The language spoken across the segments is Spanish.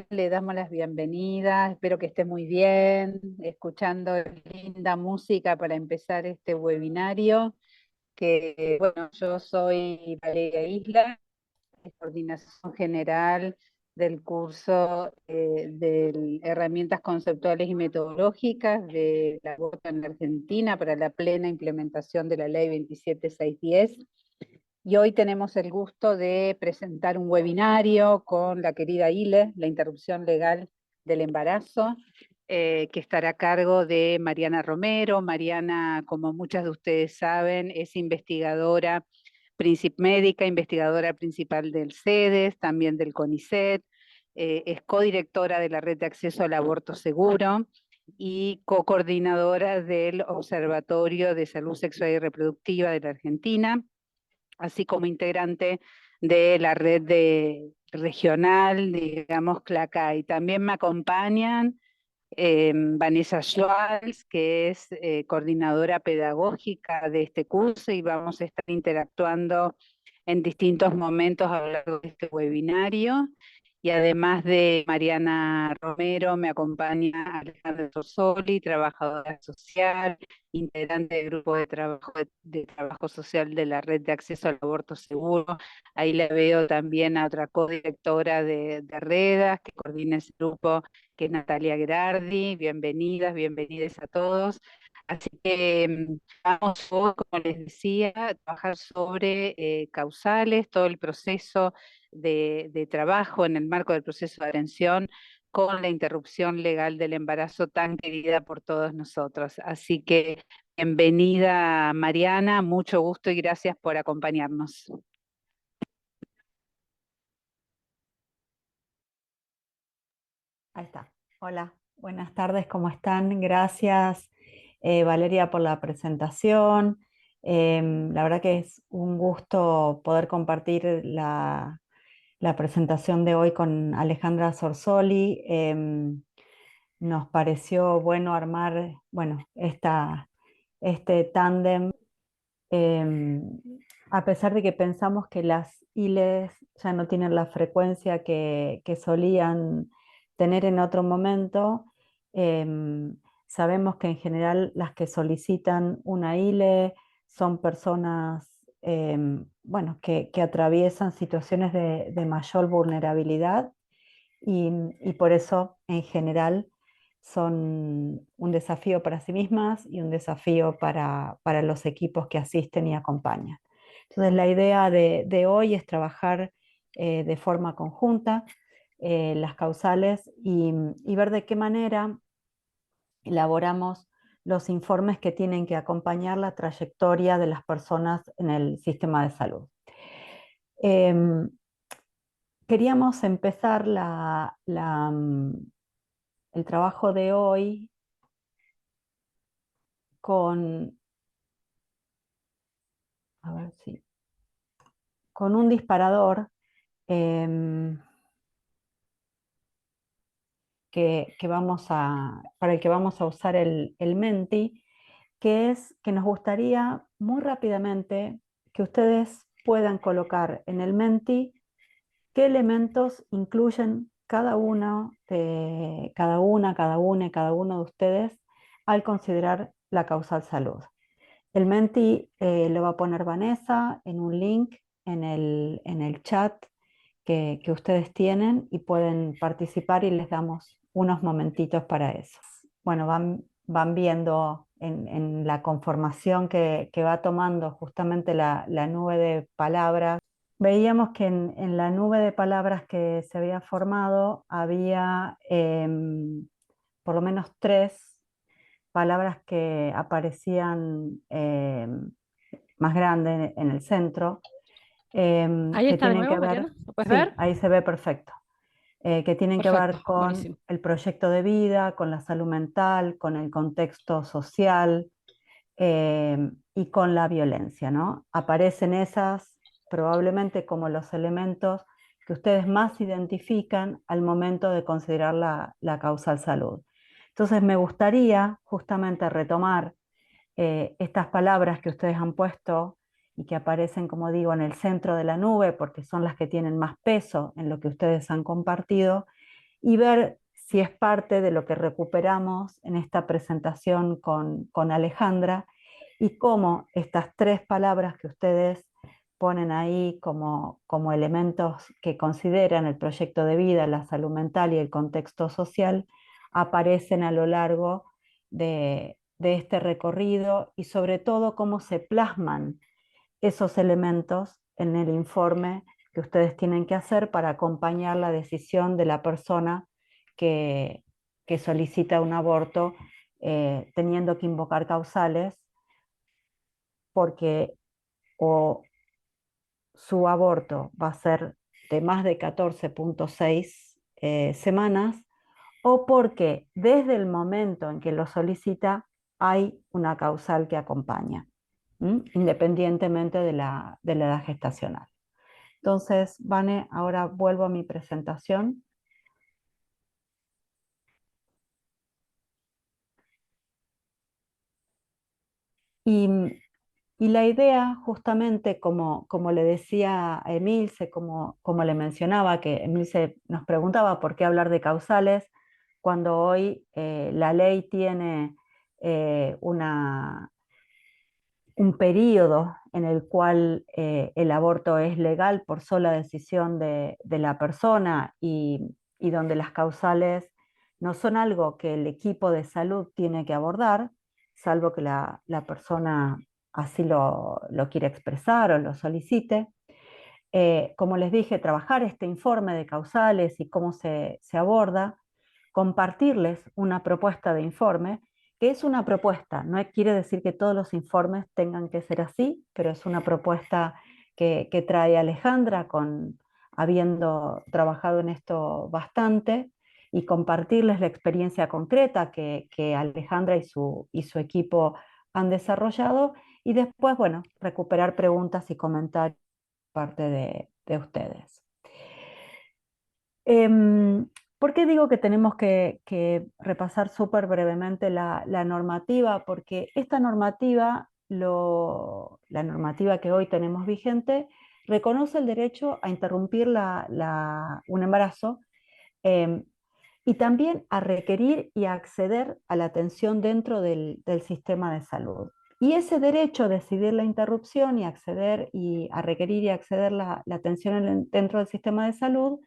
Le damos las bienvenidas, espero que esté muy bien, escuchando linda música para empezar este webinario, que bueno, yo soy Valeria Isla, de Coordinación General del curso de Herramientas Conceptuales y Metodológicas de la Aborto en la Argentina para la plena implementación de la Ley 27610. Y hoy tenemos el gusto de presentar un webinario con la querida Ile, la interrupción legal del embarazo, que estará a cargo de Mariana Romero. Mariana, como muchas de ustedes saben, es investigadora médica, investigadora principal del CEDES, también del CONICET, es codirectora de la Red de Acceso al Aborto Seguro y co-coordinadora del Observatorio de Salud Sexual y Reproductiva de la Argentina, así como integrante de la red regional, digamos, CLACAI. También me acompañan Vanessa Schwartz, que es coordinadora pedagógica de este curso, y vamos a estar interactuando en distintos momentos a lo largo de este webinario. Y además de Mariana Romero, me acompaña Alejandra Torsoli, trabajadora social, integrante del grupo de trabajo social de la Red de Acceso al Aborto Seguro. Ahí le veo también a otra codirectora de REDAS, que coordina ese grupo, que es Natalia Gerardi. Bienvenidas, bienvenidos a todos. Así que vamos hoy, como les decía, a trabajar sobre causales, todo el proceso de trabajo en el marco del proceso de atención con la interrupción legal del embarazo tan querida por todos nosotros. Así que bienvenida Mariana, mucho gusto y gracias por acompañarnos. Ahí está. Hola, buenas tardes, ¿cómo están? Gracias, Valeria, por la presentación. La verdad que es un gusto poder compartir la presentación de hoy con Alejandra Sorsoli. Nos pareció bueno armar, bueno, este tándem, em, a pesar de que pensamos que las ILES ya no tienen la frecuencia que solían tener en otro momento. Sabemos que en general las que solicitan una ILE son personas, bueno, que atraviesan situaciones de mayor vulnerabilidad, y por eso en general son un desafío para sí mismas y un desafío para los equipos que asisten y acompañan. Entonces la idea de hoy es trabajar de forma conjunta las causales, y ver de qué manera elaboramos los informes que tienen que acompañar la trayectoria de las personas en el sistema de salud. Queríamos empezar el trabajo de hoy con, a ver si, con un disparador eh, para el que vamos a usar el Menti, que es que nos gustaría muy rápidamente que ustedes puedan colocar en el Menti qué elementos incluyen cada uno de cada uno de ustedes al considerar la causal salud. El Menti lo va a poner Vanessa en un link en el chat que ustedes tienen, y pueden participar, y les damos unos momentitos para eso. Bueno, van viendo en la conformación que va tomando justamente la nube de palabras. Veíamos que en la nube de palabras que se había formado había por lo menos tres palabras que aparecían más grandes en el centro, Ahí que está de tienen que nuevo, ver, Mariana, ¿lo puedes sí, ver? ahí se ve perfecto, que tienen que ver Perfecto, con buenísimo. el proyecto de vida, con la salud mental, con el contexto social, y con la violencia, ¿no? Aparecen esas probablemente como los elementos que ustedes más identifican al momento de considerar la causal salud. Entonces me gustaría justamente retomar estas palabras que ustedes han puesto y que aparecen, como digo, en el centro de la nube, porque son las que tienen más peso en lo que ustedes han compartido, y ver si es parte de lo que recuperamos en esta presentación con Alejandra y cómo estas 3 palabras que ustedes ponen ahí como elementos que consideran el proyecto de vida, la salud mental y el contexto social, aparecen a lo largo de este recorrido y sobre todo cómo se plasman esos elementos en el informe que ustedes tienen que hacer para acompañar la decisión de la persona que, que solicita un aborto, teniendo que invocar causales porque o su aborto va a ser de más de 14,6 semanas, o porque desde el momento en que lo solicita hay una causal que acompaña, independientemente de la edad gestacional. Entonces, Vane, ahora vuelvo a mi presentación. Y, y la idea, justamente como le decía a Emilce, como le mencionaba, que Emilce nos preguntaba por qué hablar de causales, cuando hoy la ley tiene un periodo en el cual el aborto es legal por sola decisión de la persona y donde las causales no son algo que el equipo de salud tiene que abordar, salvo que la persona así lo quiere expresar o lo solicite. Como les dije, trabajar este informe de causales y cómo se aborda, compartirles una propuesta de informe, que es una propuesta, no quiere decir que todos los informes tengan que ser así, pero es una propuesta que trae Alejandra, habiendo trabajado en esto bastante, y compartirles la experiencia concreta que Alejandra y su equipo han desarrollado, y después, bueno, recuperar preguntas y comentarios parte de ustedes. ¿Por qué digo que tenemos que repasar súper brevemente la normativa? Porque esta normativa, la normativa que hoy tenemos vigente, reconoce el derecho a interrumpir un embarazo y también a requerir y a acceder a la atención dentro del sistema de salud. Y ese derecho a decidir la interrupción y acceder y a requerir y acceder la atención dentro del sistema de salud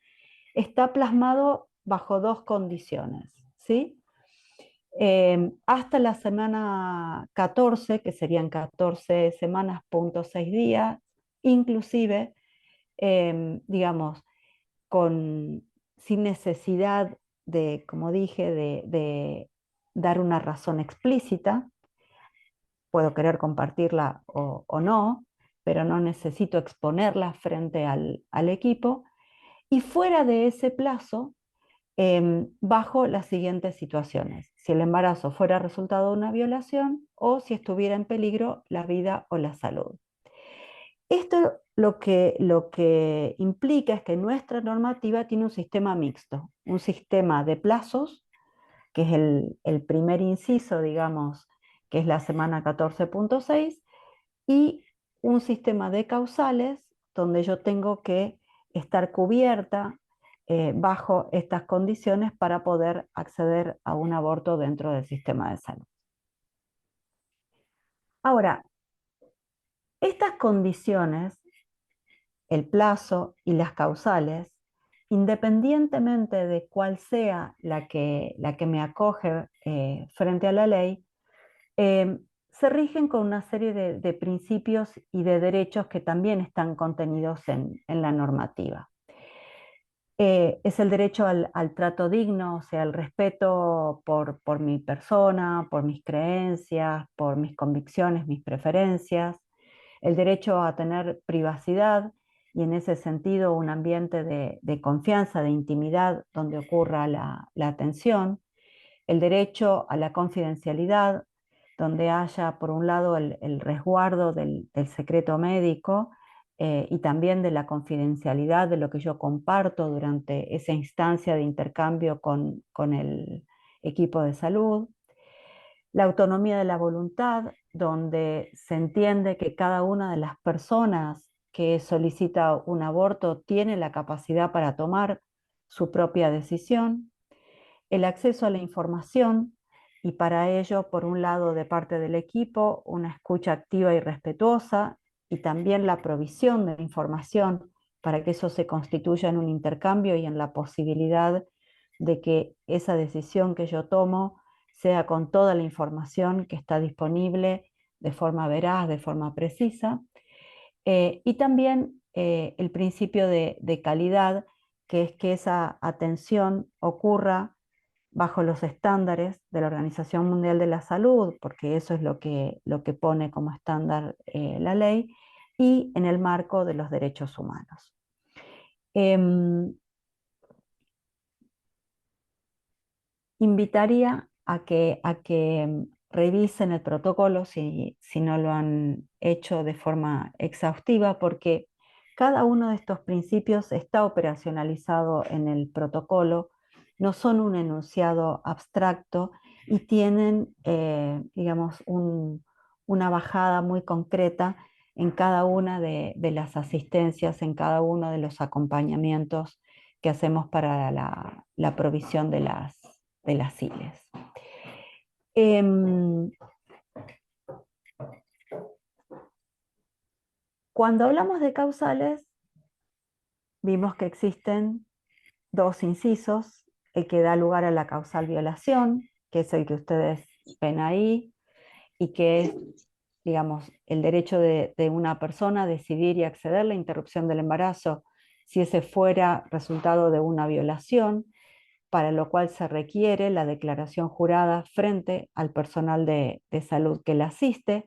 está plasmado bajo 2 condiciones, ¿sí? Hasta la semana 14, que serían 14 semanas, punto 6 días, inclusive, digamos, sin necesidad de, como dije, de dar una razón explícita. Puedo querer compartirla o no, pero no necesito exponerla frente al equipo. Y fuera de ese plazo, bajo las siguientes situaciones: si el embarazo fuera resultado de una violación o si estuviera en peligro la vida o la salud. Esto lo que implica es que nuestra normativa tiene un sistema mixto, un sistema de plazos, que es el primer inciso, digamos, que es la semana 14,6, y un sistema de causales donde yo tengo que estar cubierta bajo estas condiciones para poder acceder a un aborto dentro del sistema de salud. Ahora, estas condiciones, el plazo y las causales, independientemente de cuál sea la que me acoge frente a la ley, se rigen con una serie de principios y de derechos que también están contenidos en la normativa. Es el derecho al trato digno, o sea, el respeto por mi persona, por mis creencias, por mis convicciones, mis preferencias, el derecho a tener privacidad y en ese sentido un ambiente de confianza, de intimidad donde ocurra la atención, el derecho a la confidencialidad, donde haya por un lado el resguardo del secreto médico y también de la confidencialidad de lo que yo comparto durante esa instancia de intercambio con el equipo de salud, la autonomía de la voluntad, donde se entiende que cada una de las personas que solicita un aborto tiene la capacidad para tomar su propia decisión, el acceso a la información y para ello, por un lado, de parte del equipo, una escucha activa y respetuosa y también la provisión de información para que eso se constituya en un intercambio y en la posibilidad de que esa decisión que yo tomo sea con toda la información que está disponible de forma veraz, de forma precisa. Y también el principio de calidad, que es que esa atención ocurra bajo los estándares de la Organización Mundial de la Salud, porque eso es lo que pone como estándar la ley, y en el marco de los derechos humanos. Invitaría a que revisen el protocolo si no lo han hecho de forma exhaustiva, porque cada uno de estos principios está operacionalizado en el protocolo, no son un enunciado abstracto y tienen, digamos, una bajada muy concreta en cada una de las asistencias, en cada uno de los acompañamientos que hacemos para la provisión de las ILES. Cuando hablamos de causales, vimos que existen dos incisos, el que da lugar a la causal violación, que es el que ustedes ven ahí, y que es, digamos, el derecho de una persona a decidir y acceder a la interrupción del embarazo si ese fuera resultado de una violación, para lo cual se requiere la declaración jurada frente al personal de salud que la asiste.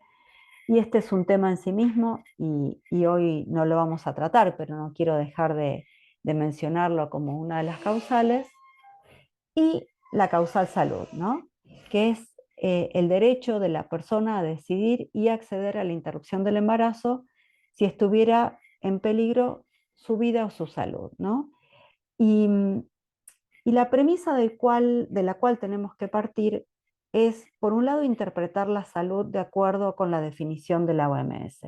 Y este es un tema en sí mismo y hoy no lo vamos a tratar, pero no quiero dejar de mencionarlo como una de las causales. Y la causal salud, ¿no? Que es el derecho de la persona a decidir y acceder a la interrupción del embarazo si estuviera en peligro su vida o su salud, ¿no? Y, y la premisa de la cual tenemos que partir es, por un lado, interpretar la salud de acuerdo con la definición de la OMS.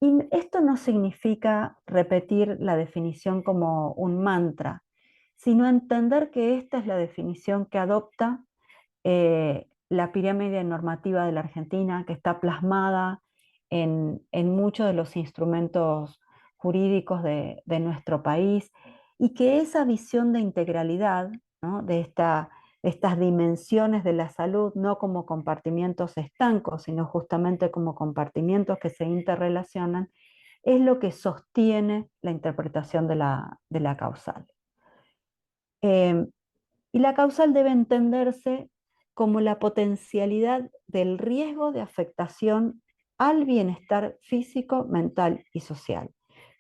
Y esto no significa repetir la definición como un mantra, sino entender que esta es la definición que adopta la pirámide normativa de la Argentina, que está plasmada en muchos de los instrumentos jurídicos de nuestro país, y que esa visión de integralidad, ¿no? de estas dimensiones de la salud, no como compartimientos estancos, sino justamente como compartimientos que se interrelacionan, es lo que sostiene la interpretación de la causal. Y la causal debe entenderse como la potencialidad del riesgo de afectación al bienestar físico, mental y social.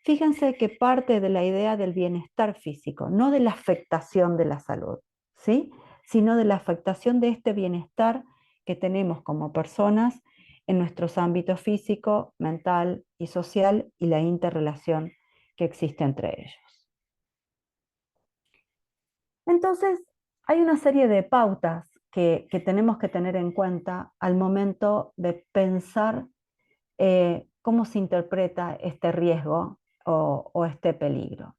Fíjense que parte de la idea del bienestar físico, no de la afectación de la salud, ¿sí? Sino de la afectación de este bienestar que tenemos como personas en nuestros ámbitos físico, mental y social y la interrelación que existe entre ellos. Entonces, hay una serie de pautas que tenemos que tener en cuenta al momento de pensar cómo se interpreta este riesgo o este peligro.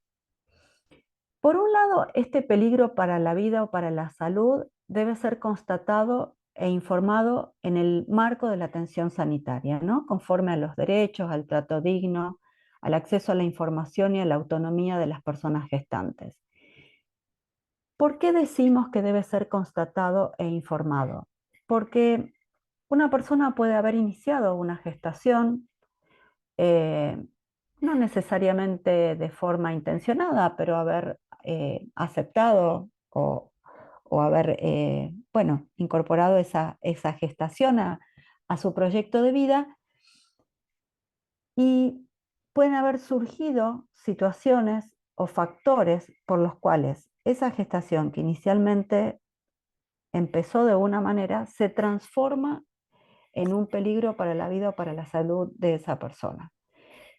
Por un lado, este peligro para la vida o para la salud debe ser constatado e informado en el marco de la atención sanitaria, ¿no? Conforme a los derechos, al trato digno, al acceso a la información y a la autonomía de las personas gestantes. ¿Por qué decimos que debe ser constatado e informado? Porque una persona puede haber iniciado una gestación, no necesariamente de forma intencionada, pero haber aceptado o haber incorporado esa gestación a su proyecto de vida, y pueden haber surgido situaciones o factores por los cuales esa gestación que inicialmente empezó de una manera se transforma en un peligro para la vida o para la salud de esa persona.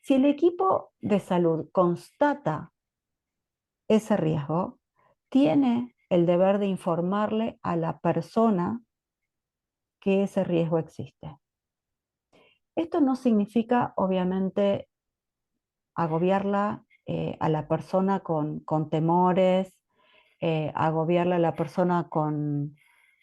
Si el equipo de salud constata ese riesgo, tiene el deber de informarle a la persona que ese riesgo existe. Esto no significa, obviamente, agobiarla a la persona con temores, agobiarle a la persona con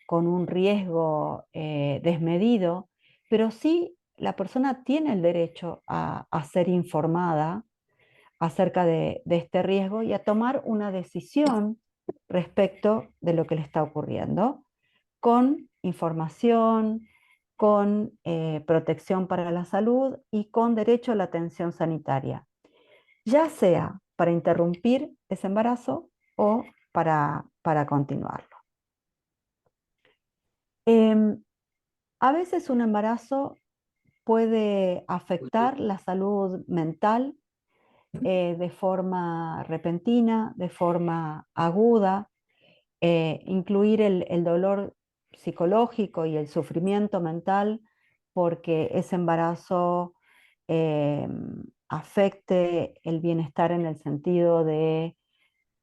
un riesgo desmedido, pero sí la persona tiene el derecho a ser informada acerca de este riesgo y a tomar una decisión respecto de lo que le está ocurriendo, con información, con protección para la salud y con derecho a la atención sanitaria, ya sea para interrumpir ese embarazo o para continuarlo. A veces un embarazo puede afectar la salud mental de forma repentina, de forma aguda, incluir el dolor psicológico y el sufrimiento mental porque ese embarazo eh, afecte el bienestar en el sentido de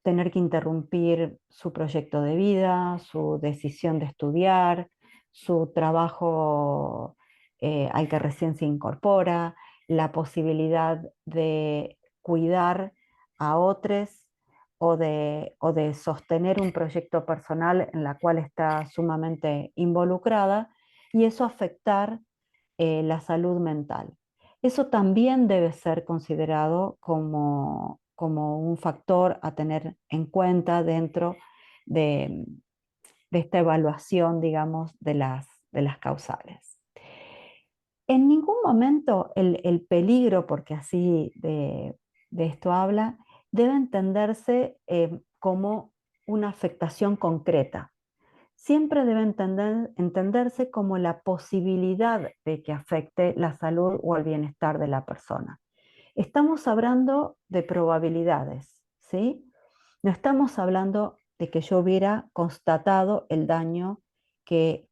tener que interrumpir su proyecto de vida, su decisión de estudiar, su trabajo al que recién se incorpora, la posibilidad de cuidar a otros o de sostener un proyecto personal en la cual está sumamente involucrada y eso afectar la salud mental. Eso también debe ser considerado como un factor a tener en cuenta dentro de, de esta evaluación, digamos, de las causales. En ningún momento el peligro, porque así de esto habla, debe entenderse como una afectación concreta. Siempre debe entenderse como la posibilidad de que afecte la salud o el bienestar de la persona. Estamos hablando de probabilidades, ¿sí? No estamos hablando de que yo hubiera constatado el daño que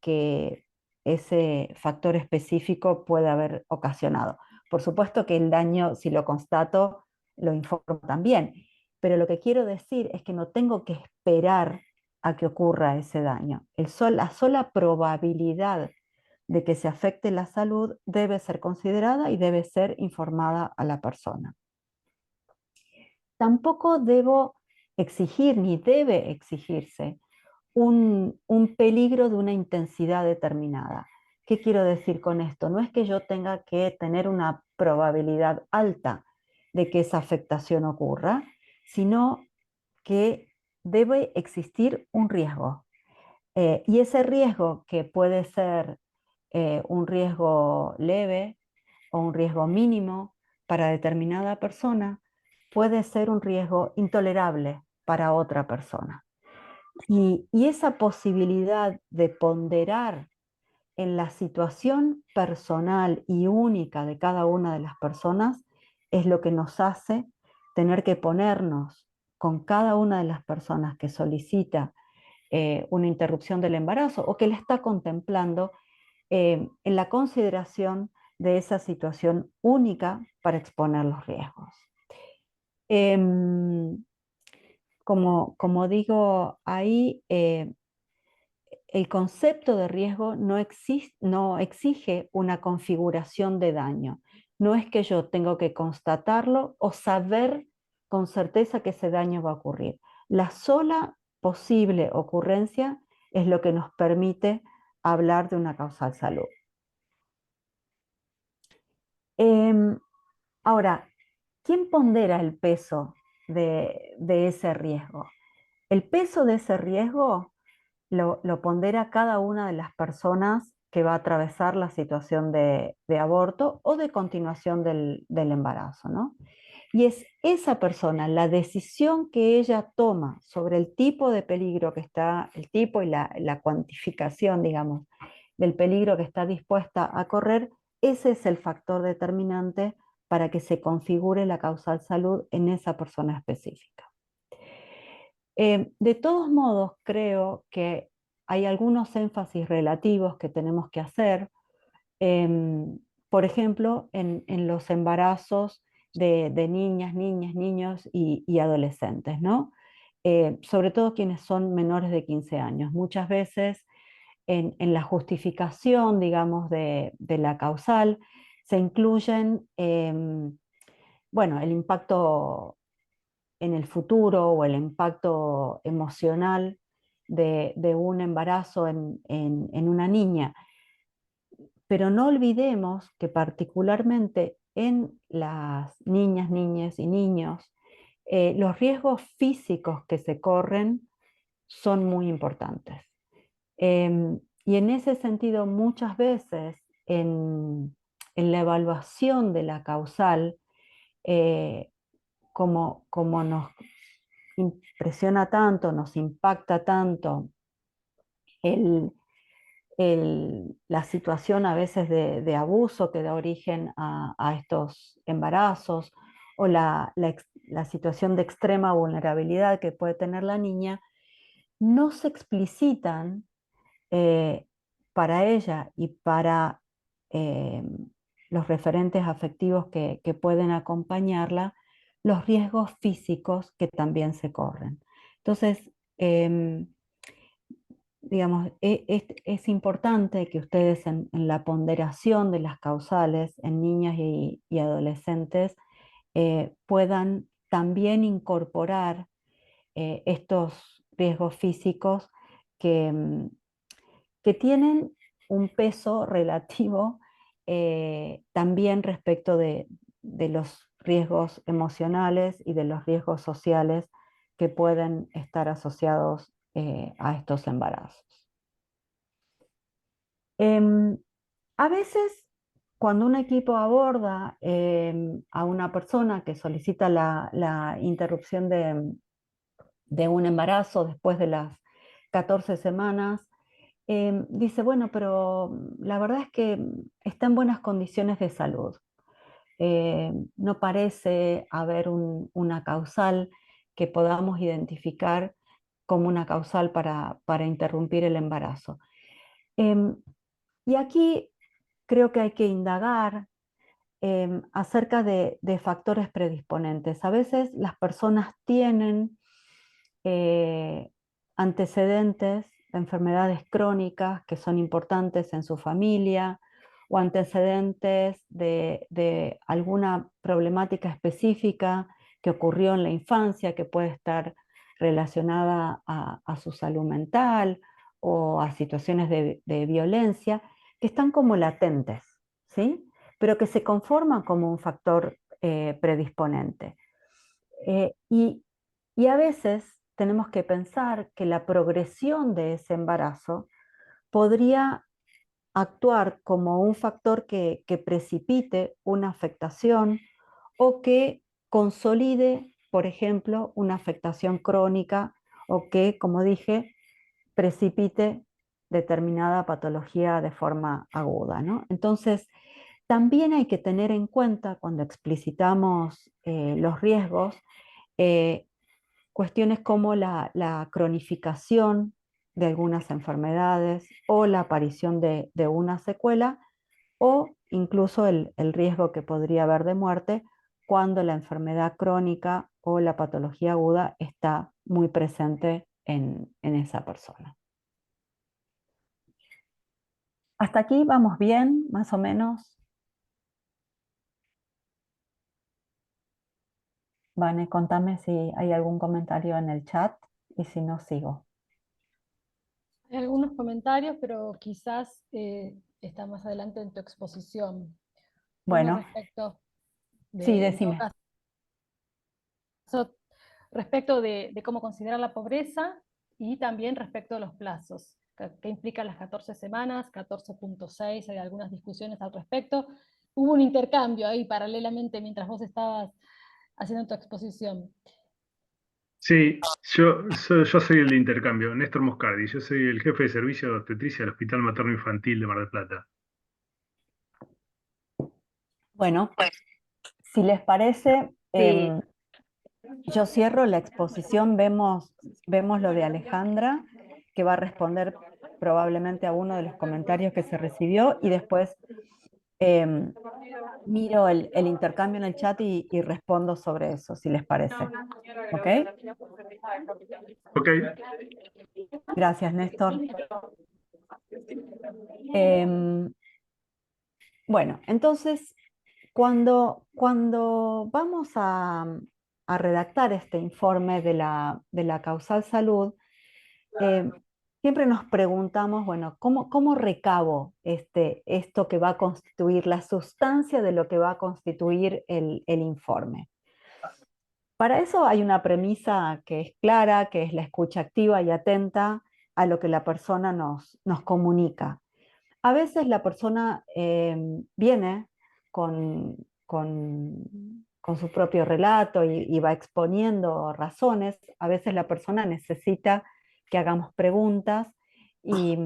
ese factor específico puede haber ocasionado. Por supuesto que el daño, si lo constato, lo informo también, pero lo que quiero decir es que no tengo que esperar a que ocurra ese daño. La sola probabilidad de que se afecte la salud debe ser considerada y debe ser informada a la persona. Tampoco debo exigir ni debe exigirse un peligro de una intensidad determinada. ¿Qué quiero decir con esto? No es que yo tenga que tener una probabilidad alta de que esa afectación ocurra, sino que debe existir un riesgo. Y ese riesgo, que puede ser un riesgo leve o un riesgo mínimo para determinada persona, puede ser un riesgo intolerable para otra persona. Y esa posibilidad de ponderar en la situación personal y única de cada una de las personas es lo que nos hace tener que ponernos con cada una de las personas que solicita una interrupción del embarazo o que la está contemplando en la consideración de esa situación única para exponer los riesgos. Como digo ahí, el concepto de riesgo no exige una configuración de daño. No es que yo tengo que constatarlo o saber con certeza que ese daño va a ocurrir. La sola posible ocurrencia es lo que nos permite hablar de una causal salud. Ahora, ¿quién pondera el peso de ese riesgo? El peso de ese riesgo lo pondera cada una de las personas que va a atravesar la situación de aborto o de continuación del embarazo, ¿no? Y es esa persona, la decisión que ella toma sobre el tipo de peligro que está, el tipo y la cuantificación, digamos, del peligro que está dispuesta a correr, ese es el factor determinante para que se configure la causal salud en esa persona específica. De todos modos, creo que hay algunos énfasis relativos que tenemos que hacer, por ejemplo, en los embarazos de niñas, niños y adolescentes, ¿no? Sobre todo quienes son menores de 15 años. Muchas veces en la justificación, digamos, de la causal, se incluyen, bueno, el impacto en el futuro o el impacto emocional de un embarazo en una niña. Pero no olvidemos que particularmente en las niñas, niñas y niños, los riesgos físicos que se corren son muy importantes. Y en ese sentido, muchas veces en la evaluación de la causal, como nos impresiona tanto, nos impacta tanto el, la situación a veces de abuso que da origen a estos embarazos o la situación de extrema vulnerabilidad que puede tener la niña, no se explicitan eh, para ella y para eh, los referentes afectivos que pueden acompañarla, los riesgos físicos que también se corren. Entonces, digamos, es importante que ustedes en la ponderación de las causales en niñas y adolescentes puedan también incorporar estos riesgos físicos que, que tienen un peso relativo también respecto de los riesgos emocionales y de los riesgos sociales que pueden estar asociados a estos embarazos. A veces, cuando un equipo aborda a una persona que solicita la interrupción de un embarazo después de las 14 semanas, dice, bueno, pero la verdad es que está en buenas condiciones de salud. No parece haber una causal que podamos identificar como una causal para interrumpir el embarazo. Y aquí creo que hay que indagar acerca de factores predisponentes. A veces las personas tienen antecedentes de enfermedades crónicas que son importantes en su familia o antecedentes de alguna problemática específica que ocurrió en la infancia, que puede estar relacionada a su salud mental o a situaciones de violencia, que están como latentes, ¿sí? Pero que se conforman como un factor predisponente. Y a veces tenemos que pensar que la progresión de ese embarazo podría actuar como un factor que precipite una afectación o que consolide, por ejemplo, una afectación crónica o que, como dije, precipite determinada patología de forma aguda, ¿no? Entonces, también hay que tener en cuenta cuando explicitamos los riesgos, eh, cuestiones como la cronificación de algunas enfermedades o la aparición de una secuela o incluso el riesgo que podría haber de muerte cuando la enfermedad crónica o la patología aguda está muy presente en esa persona. Hasta aquí vamos bien, más o menos. Vane, contame si hay algún comentario en el chat y si no, sigo. Hay algunos comentarios, pero quizás está más adelante en tu exposición. Uno Bueno, respecto sí, de, en todo decime. caso, respecto de cómo considerar la pobreza y también respecto a los plazos. ¿Qué implican las 14 semanas, 14.6? Hay algunas discusiones al respecto. Hubo un intercambio ahí paralelamente mientras vos estabas haciendo tu exposición. Sí, yo soy el de intercambio, Néstor Moscardi. Yo soy el jefe de servicio de obstetricia del Hospital Materno Infantil de Mar del Plata. Bueno, si les parece, Sí. yo cierro la exposición, vemos lo de Alejandra, que va a responder probablemente a uno de los comentarios que se recibió, y después miro el intercambio en el chat y respondo sobre eso, si les parece. ¿Ok? Ok, Gracias, Néstor. Bueno, entonces, cuando vamos a a redactar este informe de la causal salud, siempre nos preguntamos, bueno, ¿cómo recabo esto que va a constituir la sustancia de lo que va a constituir el informe? Para eso hay una premisa que es clara, que es la escucha activa y atenta a lo que la persona nos comunica. A veces la persona viene con, con su propio relato y va exponiendo razones. A veces la persona necesita que hagamos preguntas y,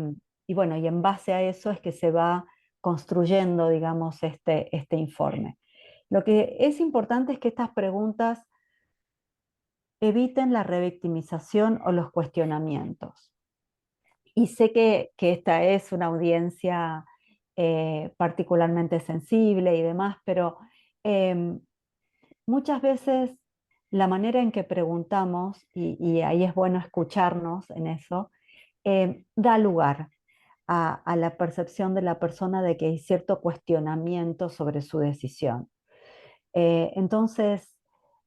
y bueno, y en base a eso es que se va construyendo, digamos, este informe. Lo que es importante es que estas preguntas eviten la revictimización o los cuestionamientos. Y sé que esta es una audiencia particularmente sensible y demás, pero muchas veces la manera en que preguntamos, y ahí es bueno escucharnos en eso, da lugar a la percepción de la persona de que hay cierto cuestionamiento sobre su decisión. Entonces,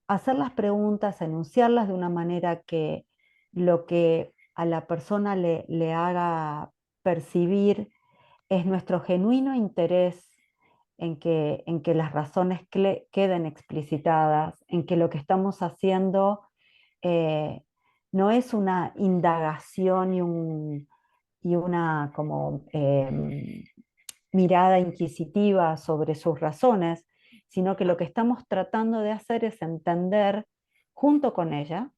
hacer las preguntas, enunciarlas de una manera que lo que a la persona le haga percibir es nuestro genuino interés en que las razones queden explicitadas, en que lo que estamos haciendo no es una indagación y una como mirada inquisitiva sobre sus razones, sino que lo que estamos tratando de hacer es entender junto con ella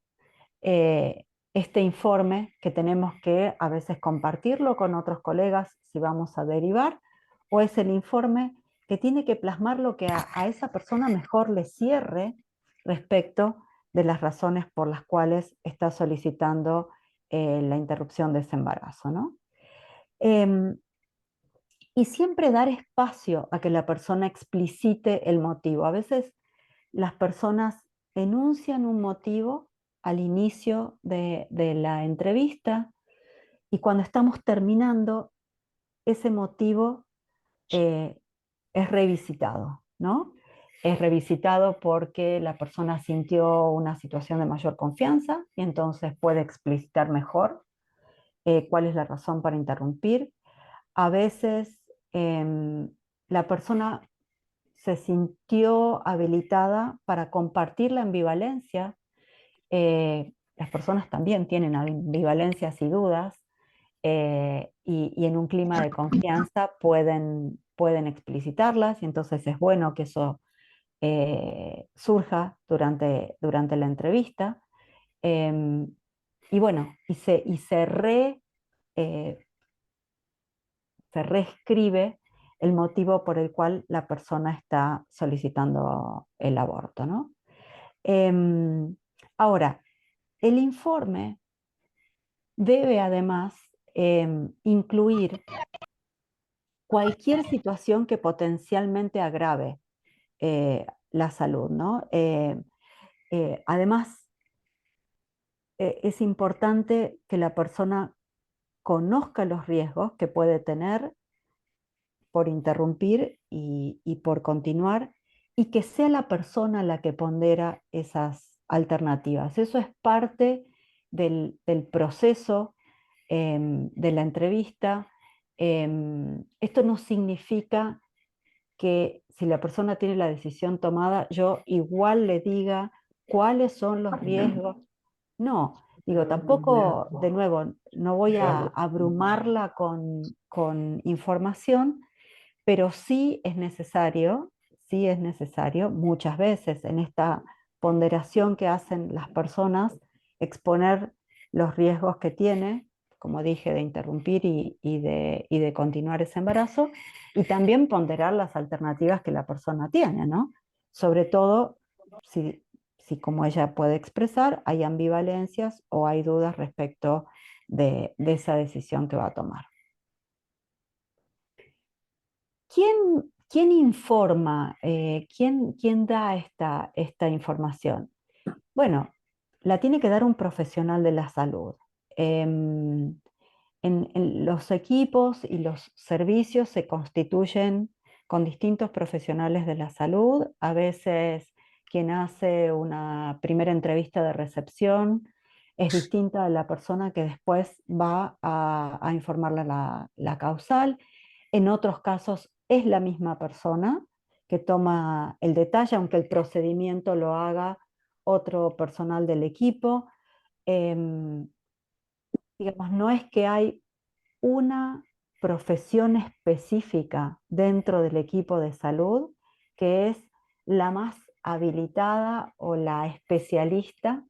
este informe que tenemos que a veces compartirlo con otros colegas si vamos a derivar, o es el informe que tiene que plasmar lo que a esa persona mejor le cierre respecto de las razones por las cuales está solicitando la interrupción de ese embarazo, ¿no? Y siempre dar espacio a que la persona explicite el motivo. A veces las personas enuncian un motivo al inicio de la entrevista y cuando estamos terminando, ese motivo es revisitado, ¿no? Es revisitado porque la persona sintió una situación de mayor confianza y entonces puede explicitar mejor cuál es la razón para interrumpir. A veces la persona se sintió habilitada para compartir la ambivalencia. Las personas también tienen ambivalencias y dudas y en un clima de confianza pueden explicitarlas y entonces es bueno que eso surja durante la entrevista. Y bueno, eh, se reescribe el motivo por el cual la persona está solicitando el aborto, ¿no? Ahora, el informe debe además incluir cualquier situación que potencialmente agrave la salud, ¿no? Además, es importante que la persona conozca los riesgos que puede tener por interrumpir y por continuar, y que sea la persona la que pondera esas alternativas. Eso es parte del proceso de la entrevista. Esto no significa que si la persona tiene la decisión tomada, yo igual le diga cuáles son los riesgos. No, digo, tampoco, de nuevo, no voy a abrumarla con información, pero sí es necesario muchas veces en esta ponderación que hacen las personas, exponer los riesgos que tiene, como dije, de interrumpir y de continuar ese embarazo, y también ponderar las alternativas que la persona tiene, ¿no? Sobre todo si como ella puede expresar, hay ambivalencias o hay dudas respecto de esa decisión que va a tomar. ¿Quién informa? ¿Quién da esta información? Bueno, la tiene que dar un profesional de la salud. En los equipos y los servicios se constituyen con distintos profesionales de la salud. A veces quien hace una primera entrevista de recepción es distinta de la persona que después va a informarle la causal. En otros casos es la misma persona que toma el detalle, aunque el procedimiento lo haga otro personal del equipo. Em, digamos, no es que hay una profesión específica dentro del equipo de salud que es la más habilitada o la especialista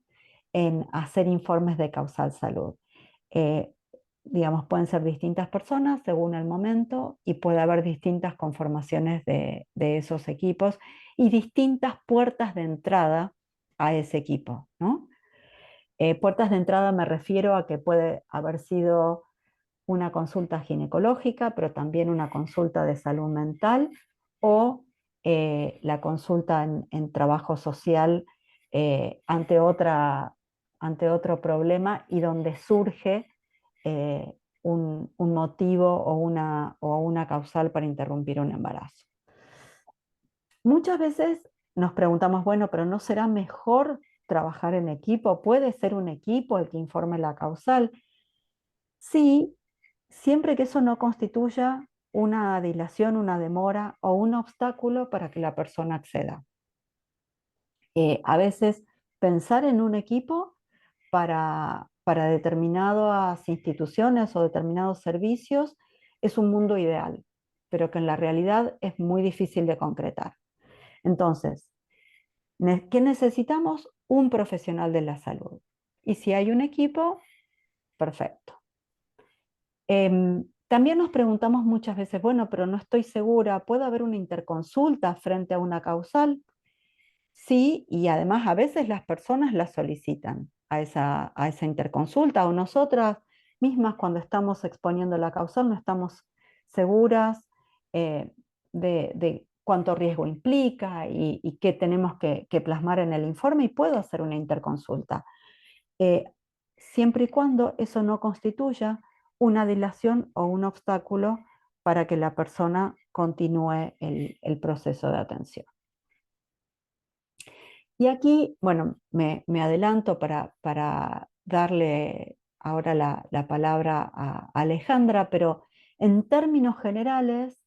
en hacer informes de causal salud. Eh, digamos, pueden ser distintas personas según el momento y puede haber distintas conformaciones de esos equipos y distintas puertas de entrada a ese equipo, ¿no? Puertas de entrada me refiero a que puede haber sido una consulta ginecológica, pero también una consulta de salud mental o la consulta en trabajo social ante otro problema y donde surge un motivo o una causal para interrumpir un embarazo. Muchas veces nos preguntamos, bueno, pero ¿no será mejor trabajar en equipo? ¿Puede ser un equipo el que informe la causal? Sí, siempre que eso no constituya una dilación, una demora o un obstáculo para que la persona acceda. A veces pensar en un equipo para determinadas instituciones o determinados servicios es un mundo ideal, pero que en la realidad es muy difícil de concretar. Entonces, ¿qué necesitamos? Un profesional de la salud. Y si hay un equipo, perfecto. También nos preguntamos muchas veces, bueno, pero no estoy segura, ¿puede haber una interconsulta frente a una causal? Sí, y además a veces las personas la solicitan a esa interconsulta o nosotras mismas cuando estamos exponiendo la causal no estamos seguras de cuánto riesgo implica y qué tenemos que plasmar en el informe y puedo hacer una interconsulta. Siempre y cuando eso no constituya una dilación o un obstáculo para que la persona continúe el proceso de atención. Y aquí, bueno, me adelanto para darle ahora la palabra a Alejandra, pero en términos generales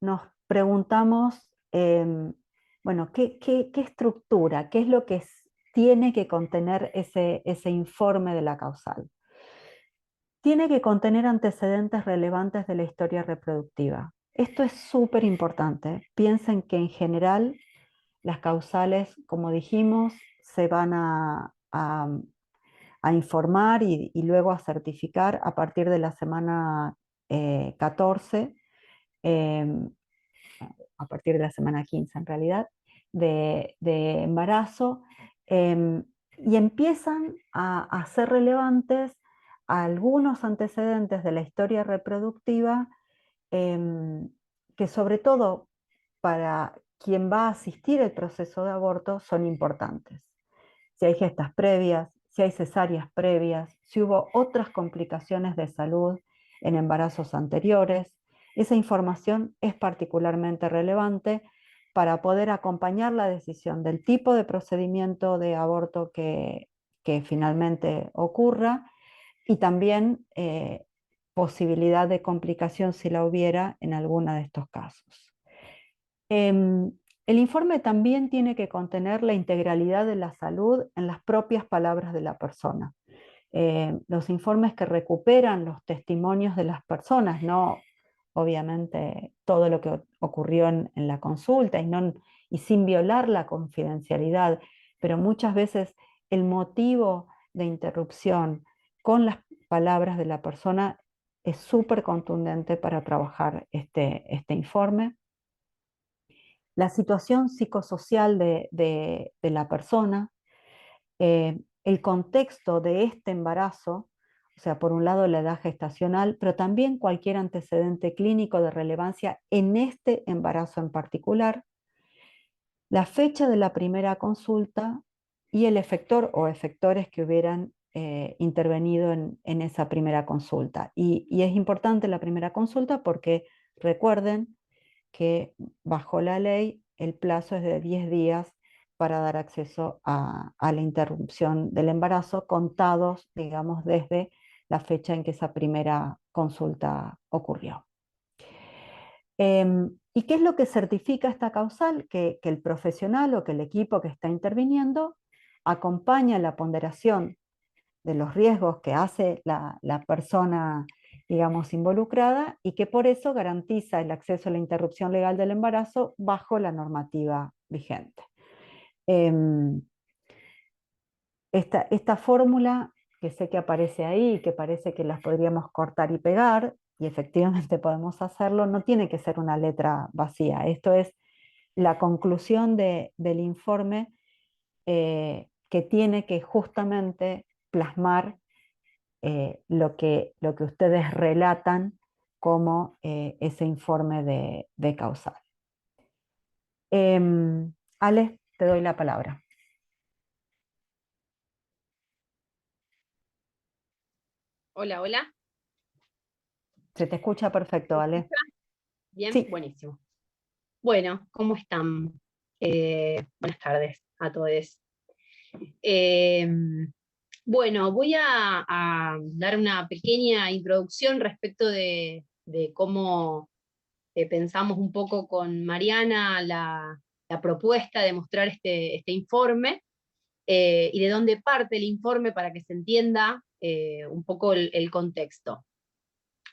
nos preguntamos, bueno, ¿qué estructura, qué es lo que tiene que contener ese informe de la causal? Tiene que contener antecedentes relevantes de la historia reproductiva. Esto es súper importante. Piensen que en general las causales, como dijimos, se van a informar y luego a certificar a partir de la semana 14, a partir de la semana 15 en realidad, de embarazo, y empiezan a ser relevantes algunos antecedentes de la historia reproductiva que sobre todo para quien va a asistir al proceso de aborto son importantes. Si hay gestas previas, si hay cesáreas previas, si hubo otras complicaciones de salud en embarazos anteriores, esa información es particularmente relevante para poder acompañar la decisión del tipo de procedimiento de aborto que finalmente ocurra y también posibilidad de complicación si la hubiera en alguno de estos casos. El informe también tiene que contener la integralidad de la salud en las propias palabras de la persona. Los informes que recuperan los testimonios de las personas, no obviamente todo lo que ocurrió en la consulta y sin violar la confidencialidad, pero muchas veces el motivo de interrupción con las palabras de la persona es súper contundente para trabajar este informe. La situación psicosocial de la persona, el contexto de este embarazo, o sea, por un lado la edad gestacional, pero también cualquier antecedente clínico de relevancia en este embarazo en particular, la fecha de la primera consulta y el efector o efectores que hubieran intervenido en esa primera consulta. Y es importante la primera consulta porque recuerden que bajo la ley el plazo es de 10 días para dar acceso a la interrupción del embarazo, contados, digamos, desde la fecha en que esa primera consulta ocurrió. ¿Y qué es lo que certifica esta causal? Que el profesional o que el equipo que está interviniendo acompaña la ponderación de los riesgos que hace la persona, digamos, involucrada, y que por eso garantiza el acceso a la interrupción legal del embarazo bajo la normativa vigente. Esta fórmula, que sé que aparece ahí, que parece que las podríamos cortar y pegar, y efectivamente podemos hacerlo, no tiene que ser una letra vacía. Esto es la conclusión del informe, que tiene que justamente plasmar lo que ustedes relatan como ese informe de causal. Ale, te doy la palabra. Hola, hola. Se te escucha perfecto, Ale. Bien, Sí. buenísimo. Bueno, ¿cómo están? Buenas tardes a todos. Bueno, voy a dar una pequeña introducción respecto de cómo pensamos un poco con Mariana la propuesta de mostrar este informe, y de dónde parte el informe para que se entienda un poco el contexto.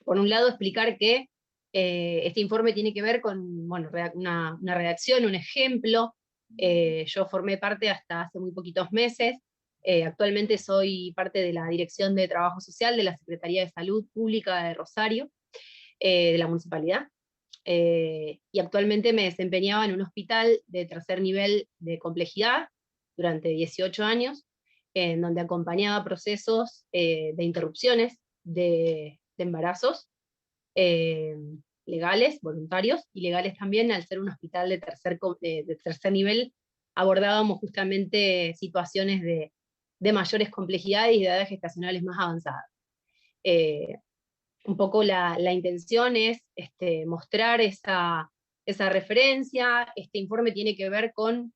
Por un lado, explicar que este informe tiene que ver con, bueno, una redacción, un ejemplo. Yo formé parte hasta hace muy poquitos meses. Actualmente soy parte de la Dirección de Trabajo Social de la Secretaría de Salud Pública de Rosario, de la municipalidad. Y actualmente me desempeñaba en un hospital de tercer nivel de complejidad durante 18 años, en donde acompañaba procesos de interrupciones de embarazos, eh, legales, voluntarios, y legales también. Al ser un hospital de tercer nivel, abordábamos justamente situaciones de mayores complejidades y de edades gestacionales más avanzadas. Un poco la intención es mostrar esa referencia. Este informe tiene que ver con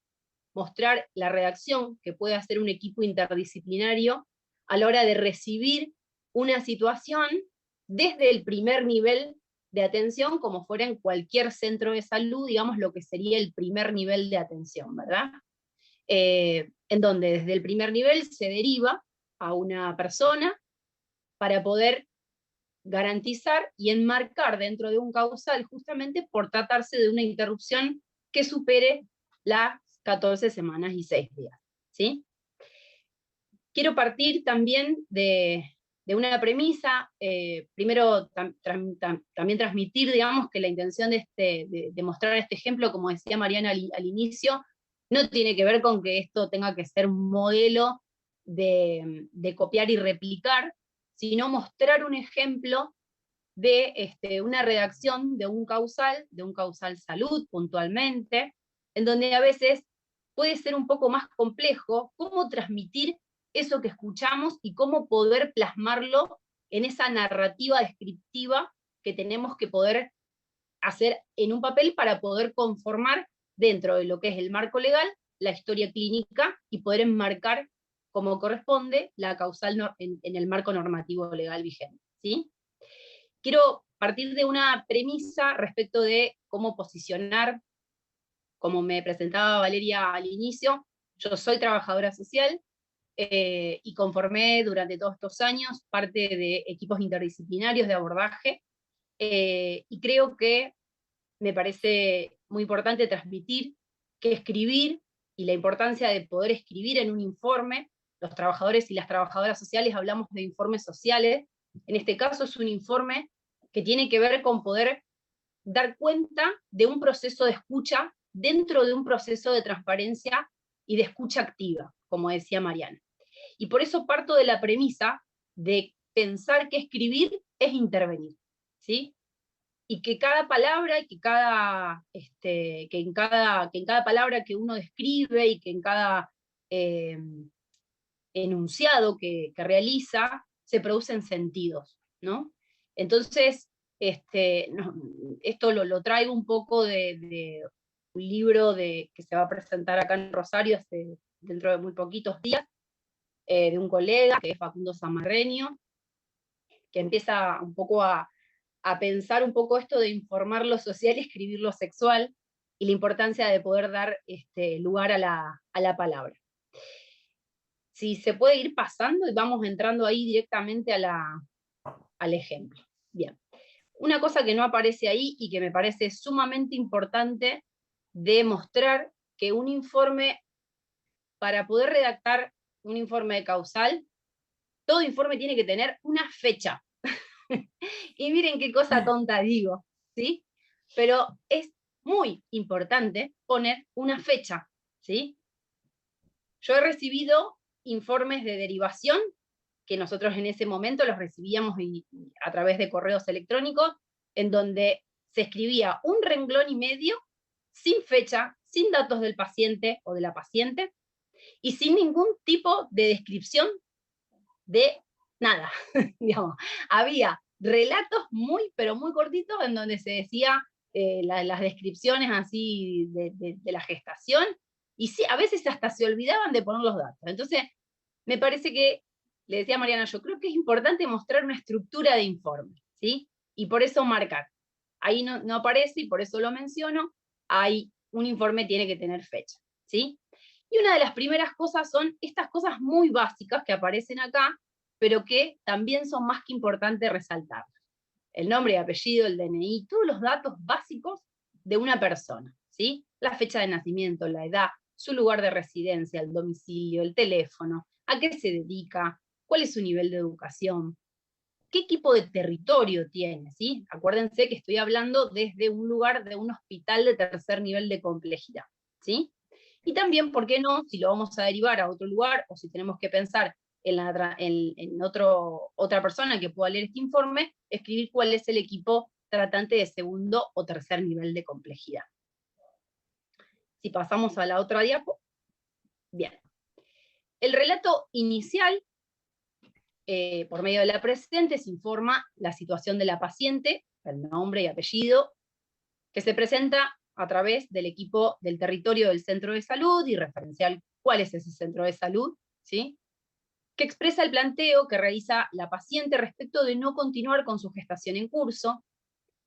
mostrar la redacción que puede hacer un equipo interdisciplinario a la hora de recibir una situación desde el primer nivel de atención, como fuera en cualquier centro de salud, digamos, lo que sería el primer nivel de atención, ¿verdad? En donde desde el primer nivel se deriva a una persona para poder garantizar y enmarcar dentro de un causal, justamente por tratarse de una interrupción que supere las 14 semanas y 6 días. ¿Sí? Quiero partir también de una premisa. Primero, también transmitir, digamos, que la intención de mostrar este ejemplo, como decía Mariana al inicio, no tiene que ver con que esto tenga que ser un modelo de copiar y replicar, sino mostrar un ejemplo de una redacción de un causal salud puntualmente, en donde a veces puede ser un poco más complejo cómo transmitir eso que escuchamos y cómo poder plasmarlo en esa narrativa descriptiva que tenemos que poder hacer en un papel para poder conformar dentro de lo que es el marco legal, la historia clínica, y poder enmarcar como corresponde la causal en el marco normativo legal vigente. ¿Sí? Quiero partir de una premisa respecto de cómo posicionar, como me presentaba Valeria al inicio. Yo soy trabajadora social, y conformé durante todos estos años parte de equipos interdisciplinarios de abordaje, y creo que me parece muy importante transmitir que escribir y la importancia de poder escribir en un informe. Los trabajadores y las trabajadoras sociales hablamos de informes sociales. En este caso es un informe que tiene que ver con poder dar cuenta de un proceso de escucha dentro de un proceso de transparencia y de escucha activa, como decía Mariana. Y por eso parto de la premisa de pensar que escribir es intervenir, ¿sí? Y que cada palabra, que en cada palabra que uno describe y que en cada enunciado que realiza, se producen sentidos, ¿no? Entonces, esto lo traigo un poco de libro que se va a presentar acá en Rosario dentro de muy poquitos días, de un colega, que es Facundo Samarreño, que empieza un poco a pensar un poco esto de informar lo social y escribir lo sexual, y la importancia de poder dar lugar a la palabra. Si se puede ir pasando y vamos entrando ahí directamente al ejemplo. Bien. Una cosa que no aparece ahí y que me parece sumamente importante de mostrar, que un informe, para poder redactar un informe de causal, todo informe tiene que tener una fecha. Y miren qué cosa tonta digo, ¿sí? Pero es muy importante poner una fecha, ¿sí? Yo he recibido informes de derivación, que nosotros en ese momento los recibíamos a través de correos electrónicos, en donde se escribía un renglón y medio, sin fecha, sin datos del paciente o de la paciente, y sin ningún tipo de descripción de nada. Digamos, había relatos muy, pero muy cortitos, en donde se decía las descripciones así de la gestación, y sí, a veces hasta se olvidaban de poner los datos. Entonces, me parece que, le decía a Mariana, yo creo que es importante mostrar una estructura de informe, ¿sí? Y por eso marcar. Ahí no aparece, y por eso lo menciono, un informe tiene que tener fecha, ¿sí? Y una de las primeras cosas son estas cosas muy básicas que aparecen acá, pero que también son más que importantes resaltar. El nombre y apellido, el DNI, todos los datos básicos de una persona, ¿sí? La fecha de nacimiento, la edad, su lugar de residencia, el domicilio, el teléfono, a qué se dedica, cuál es su nivel de educación, qué tipo de territorio tiene, ¿sí? Acuérdense que estoy hablando desde un lugar de un hospital de tercer nivel de complejidad, ¿sí? Y también, ¿por qué no? Si lo vamos a derivar a otro lugar, o si tenemos que pensar en otra persona que pueda leer este informe, escribir cuál es el equipo tratante de segundo o tercer nivel de complejidad. Si pasamos a la otra diapo. Bien. El relato inicial, por medio de la presente, se informa la situación de la paciente, el nombre y apellido, que se presenta a través del equipo del territorio del centro de salud, y referencial cuál es ese centro de salud, ¿sí? Que expresa el planteo que realiza la paciente respecto de no continuar con su gestación en curso,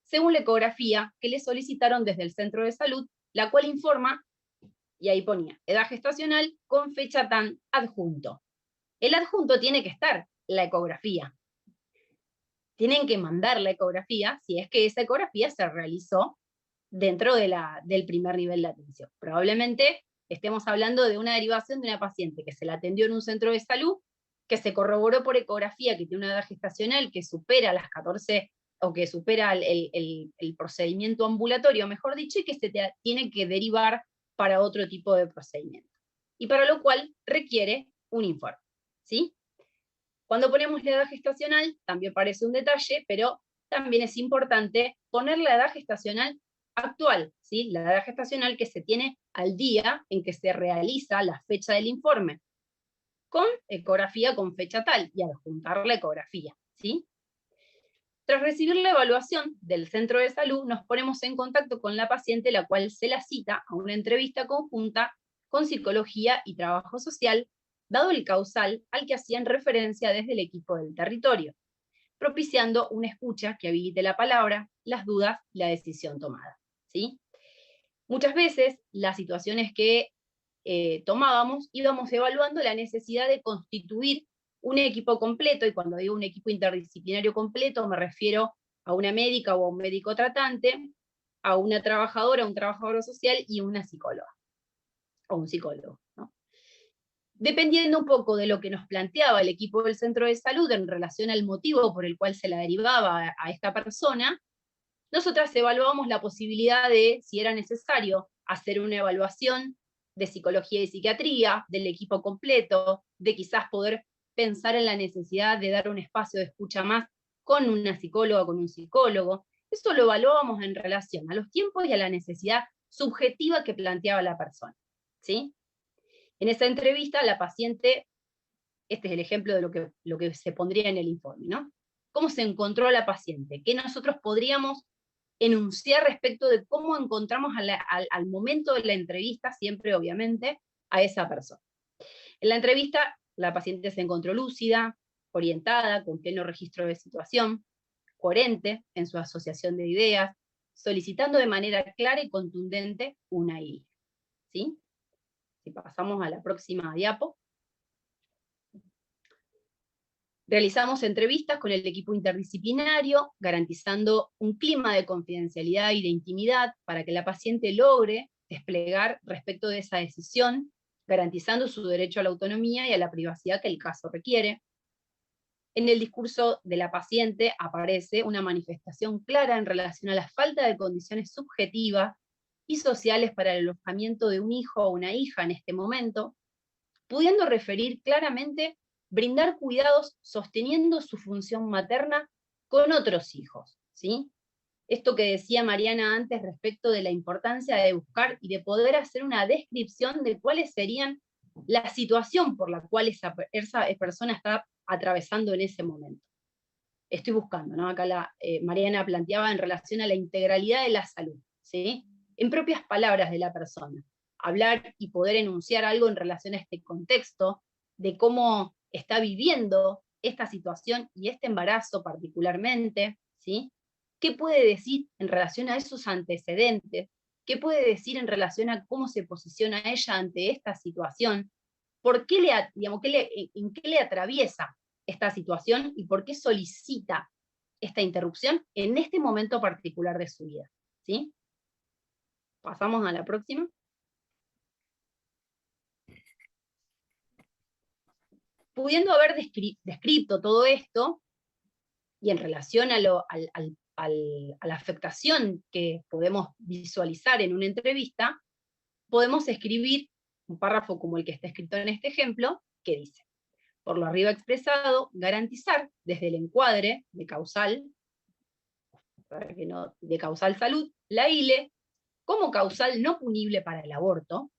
según la ecografía que le solicitaron desde el centro de salud, la cual informa, y ahí ponía, edad gestacional con fecha tan adjunto. El adjunto tiene que estar la ecografía. Tienen que mandar la ecografía si es que esa ecografía se realizó dentro del primer nivel de atención. Probablemente estemos hablando de una derivación de una paciente que se la atendió en un centro de salud, que se corroboró por ecografía que tiene una edad gestacional que supera las 14, o que supera el procedimiento ambulatorio, mejor dicho, y que se tiene que derivar para otro tipo de procedimiento. Y para lo cual requiere un informe, ¿sí? Cuando ponemos la edad gestacional, también parece un detalle, pero también es importante poner la edad gestacional actual, ¿sí? La edad gestacional que se tiene al día en que se realiza la fecha del informe, con ecografía con fecha tal, y adjuntar la ecografía, ¿sí? Tras recibir la evaluación del centro de salud, nos ponemos en contacto con la paciente, la cual se la cita a una entrevista conjunta con psicología y trabajo social, dado el causal al que hacían referencia desde el equipo del territorio, propiciando una escucha que habilite la palabra, las dudas y la decisión tomada, ¿sí? Muchas veces las situaciones que tomábamos, íbamos evaluando la necesidad de constituir un equipo completo, y cuando digo un equipo interdisciplinario completo me refiero a una médica o a un médico tratante, a una trabajadora, un trabajador social y una psicóloga, o un psicólogo, ¿no? Dependiendo un poco de lo que nos planteaba el equipo del centro de salud en relación al motivo por el cual se la derivaba a esta persona, nosotras evaluábamos la posibilidad de, si era necesario, hacer una evaluación de psicología y psiquiatría, del equipo completo, de quizás poder pensar en la necesidad de dar un espacio de escucha más con una psicóloga, con un psicólogo. Eso lo evaluábamos en relación a los tiempos y a la necesidad subjetiva que planteaba la persona, ¿sí? En esa entrevista, la paciente, este es el ejemplo de lo que se pondría en el informe, ¿no? ¿Cómo se encontró la paciente? ¿Qué nosotros podríamos enunciar respecto de cómo encontramos al momento de la entrevista, siempre obviamente, a esa persona. En la entrevista, la paciente se encontró lúcida, orientada, con pleno registro de situación, coherente en su asociación de ideas, solicitando de manera clara y contundente una guía. ¿Sí? Si pasamos a la próxima diapo. Realizamos entrevistas con el equipo interdisciplinario, garantizando un clima de confidencialidad y de intimidad para que la paciente logre desplegar respecto de esa decisión, garantizando su derecho a la autonomía y a la privacidad que el caso requiere. En el discurso de la paciente aparece una manifestación clara en relación a la falta de condiciones subjetivas y sociales para el alojamiento de un hijo o una hija en este momento, pudiendo referir claramente brindar cuidados sosteniendo su función materna con otros hijos, ¿sí? Esto que decía Mariana antes respecto de la importancia de buscar y de poder hacer una descripción de cuáles serían la situación por la cual esa persona está atravesando en ese momento. Estoy buscando, ¿no? Acá Mariana planteaba en relación a la integralidad de la salud, ¿sí? En propias palabras de la persona. Hablar y poder enunciar algo en relación a este contexto, de cómo está viviendo esta situación y este embarazo particularmente, ¿sí? ¿Qué puede decir en relación a esos antecedentes? ¿Qué puede decir en relación a cómo se posiciona ella ante esta situación? ¿Por qué en qué le atraviesa esta situación y por qué solicita esta interrupción en este momento particular de su vida? ¿Sí? Pasamos a la próxima. Pudiendo haber descrito todo esto, y en relación a la afectación que podemos visualizar en una entrevista, podemos escribir un párrafo como el que está escrito en este ejemplo, que dice: por lo arriba expresado, garantizar desde el encuadre de causal, de causal salud, la ILE, como causal no punible para el aborto,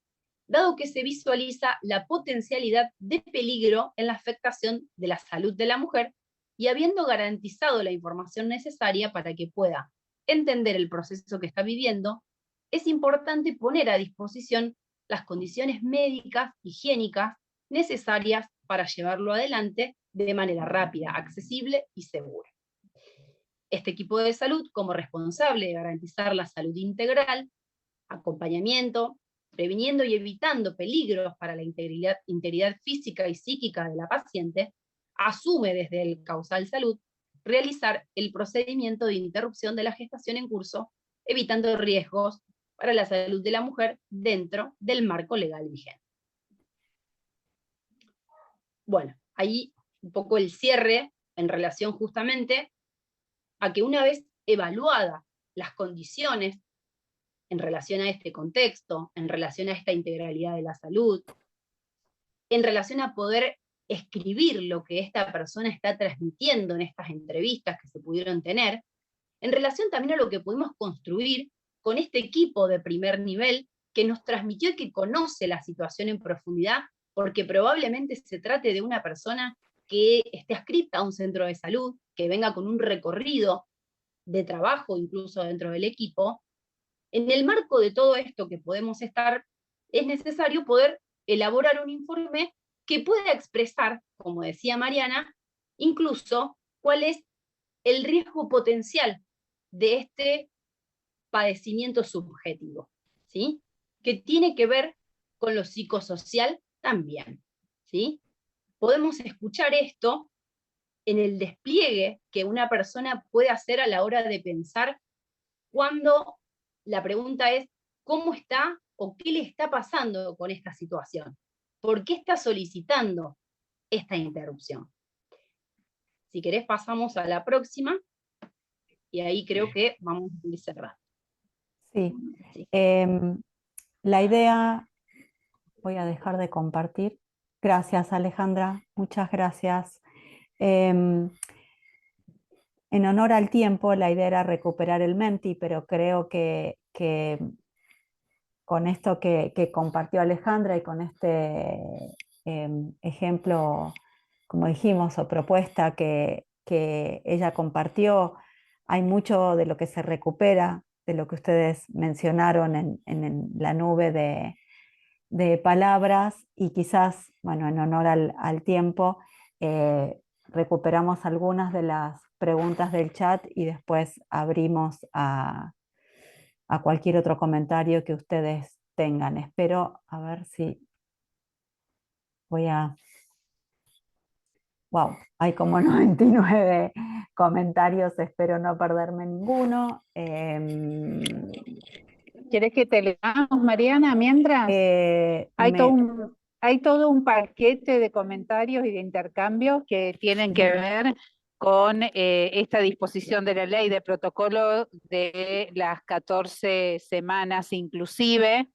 dado que se visualiza la potencialidad de peligro en la afectación de la salud de la mujer, y habiendo garantizado la información necesaria para que pueda entender el proceso que está viviendo, es importante poner a disposición las condiciones médicas, higiénicas, necesarias para llevarlo adelante de manera rápida, accesible y segura. Este equipo de salud, como responsable de garantizar la salud integral, acompañamiento, previniendo y evitando peligros para la integridad física y psíquica de la paciente, asume desde el causal salud realizar el procedimiento de interrupción de la gestación en curso, evitando riesgos para la salud de la mujer dentro del marco legal vigente. Bueno, ahí un poco el cierre en relación justamente a que una vez evaluadas las condiciones en relación a este contexto, en relación a esta integralidad de la salud, en relación a poder escribir lo que esta persona está transmitiendo en estas entrevistas que se pudieron tener, en relación también a lo que pudimos construir con este equipo de primer nivel que nos transmitió y que conoce la situación en profundidad, porque probablemente se trate de una persona que esté adscrita a un centro de salud, que venga con un recorrido de trabajo incluso dentro del equipo. En el marco de todo esto que podemos estar, es necesario poder elaborar un informe que pueda expresar, como decía Mariana, incluso cuál es el riesgo potencial de este padecimiento subjetivo, ¿sí? Que tiene que ver con lo psicosocial también, ¿sí? Podemos escuchar esto en el despliegue que una persona puede hacer a la hora de pensar cuando la pregunta es ¿cómo está o qué le está pasando con esta situación? ¿Por qué está solicitando esta interrupción? Si querés pasamos a la próxima, y ahí creo que vamos a ir cerrando. Sí. Sí. La idea, voy a dejar de compartir. Gracias, Alejandra, muchas gracias. En honor al tiempo, la idea era recuperar el Menti, pero creo que con esto que compartió Alejandra y con este ejemplo, como dijimos, o propuesta que ella compartió, hay mucho de lo que se recupera, de lo que ustedes mencionaron en la nube de palabras, y quizás, bueno, en honor al tiempo, recuperamos algunas de las preguntas del chat y después abrimos a cualquier otro comentario que ustedes tengan. Espero, a ver si voy a... Wow, hay como 99 comentarios, espero no perderme ninguno. ¿Quieres que te leamos, Mariana, mientras? Hay todo un paquete de comentarios y de intercambios que tienen que ver con esta disposición de la ley de protocolo de las 14 semanas inclusive,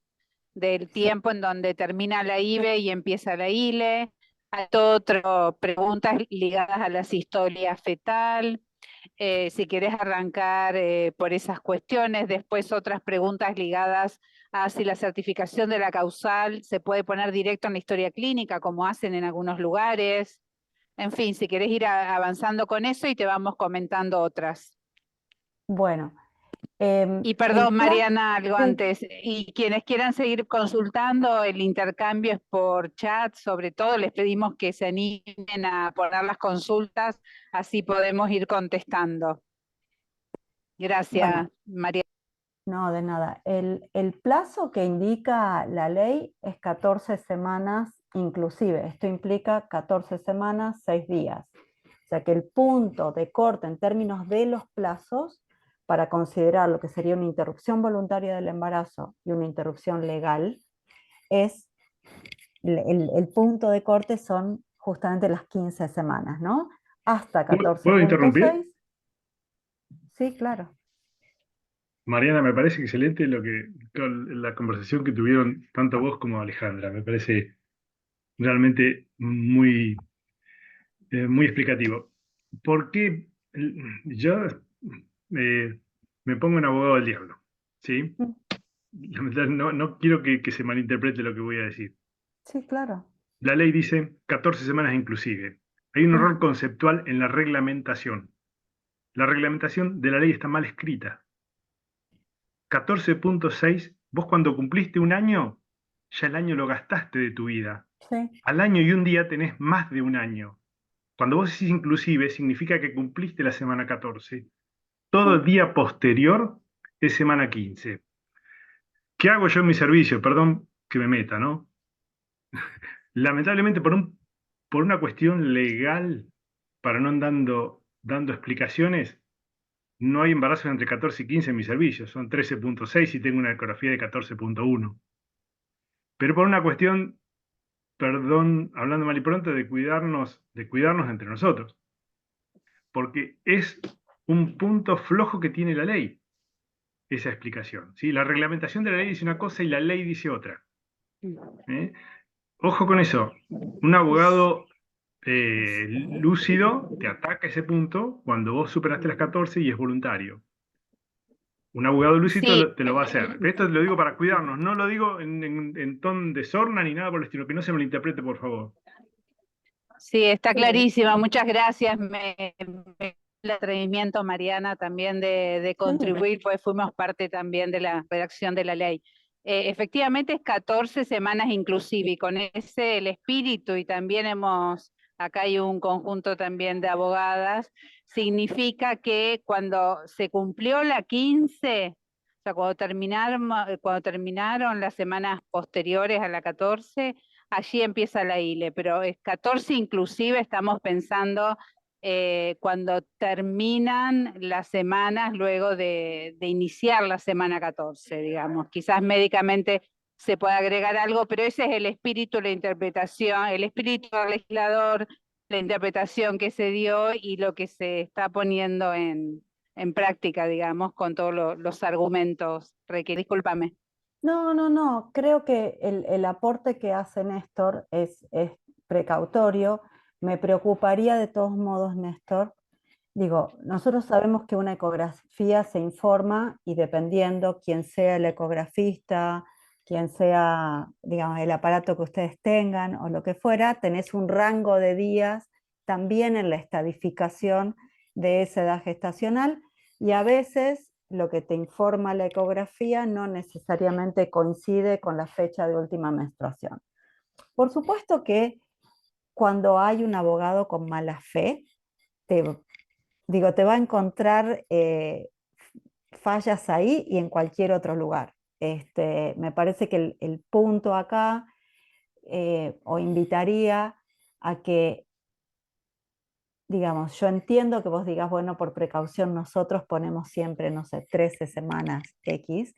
del tiempo en donde termina la IVE y empieza la ILE. Hay todo otro preguntas ligadas a la sistolia fetal. Si querés arrancar por esas cuestiones, después otras preguntas ligadas a si la certificación de la causal se puede poner directo en la historia clínica, como hacen en algunos lugares. En fin, si querés ir avanzando con eso y te vamos comentando otras. Bueno. Y perdón, Mariana, algo sí. antes. Y quienes quieran seguir consultando, el intercambio es por chat, sobre todo les pedimos que se animen a poner las consultas, así podemos ir contestando. Gracias, Bueno, Mariana. no, de nada. El plazo que indica la ley es 14 semanas inclusive. Esto implica 14 semanas, 6 días. O sea que el punto de corte en términos de los plazos para considerar lo que sería una interrupción voluntaria del embarazo y una interrupción legal es, el punto de corte son justamente las 15 semanas, ¿no? Hasta ¿Puedo interrumpir? 14.6. Sí, claro. Mariana, me parece excelente la conversación que tuvieron tanto vos como Alejandra. Me parece realmente muy explicativo. ¿Por qué yo me pongo en abogado del diablo? ¿Sí? No quiero que se malinterprete lo que voy a decir. Sí, claro. La ley dice 14 semanas inclusive. Hay un error conceptual en la reglamentación. La reglamentación de la ley está mal escrita. 14.6, vos cuando cumpliste un año, ya el año lo gastaste de tu vida. Sí. Al año y un día tenés más de un año. Cuando vos decís inclusive, significa que cumpliste la semana 14. Todo el día posterior es semana 15. ¿Qué hago yo en mi servicio? Perdón que me meta, ¿no? Lamentablemente por una cuestión legal, para no dando explicaciones, no hay embarazos entre 14 y 15 en mi servicio. Son 13.6 y tengo una ecografía de 14.1. Pero por una cuestión, perdón, hablando mal y pronto, de cuidarnos entre nosotros. Porque es un punto flojo que tiene la ley, esa explicación. ¿Sí? La reglamentación de la ley dice una cosa y la ley dice otra. ¿Eh? Ojo con eso. Un abogado lúcido te ataca ese punto cuando vos superaste las 14 y es voluntario. Un abogado lúcido Sí, te lo va a hacer. Pero esto lo digo para cuidarnos, no lo digo en ton de sorna ni nada por el estilo, que no se me lo interprete, por favor. sí, está clarísima. Muchas gracias. El atrevimiento, Mariana, también de contribuir, pues fuimos parte también de la redacción de la ley. Efectivamente es 14 semanas inclusive, y con ese el espíritu, y también acá hay un conjunto también de abogadas, significa que cuando se cumplió la 15, o sea, cuando terminaron las semanas posteriores a la 14, allí empieza la ILE, pero es 14 inclusive, estamos pensando cuando terminan las semanas luego de iniciar la semana 14, digamos. Quizás médicamente se puede agregar algo, pero ese es el espíritu, la interpretación, el espíritu del legislador, la interpretación que se dio y lo que se está poniendo en práctica, digamos, con todos los argumentos requeridos. Discúlpame. No. Creo que el aporte que hace Néstor es precautorio. Me preocuparía de todos modos, Néstor. Digo, nosotros sabemos que una ecografía se informa y dependiendo quién sea el ecografista, quién sea, digamos, el aparato que ustedes tengan o lo que fuera, tenés un rango de días también en la estadificación de esa edad gestacional, y a veces lo que te informa la ecografía no necesariamente coincide con la fecha de última menstruación. Por supuesto que cuando hay un abogado con mala fe, te va a encontrar fallas ahí y en cualquier otro lugar. Me parece que el punto acá, o invitaría a que, digamos, yo entiendo que vos digas, bueno, por precaución nosotros ponemos siempre, no sé, 13 semanas X,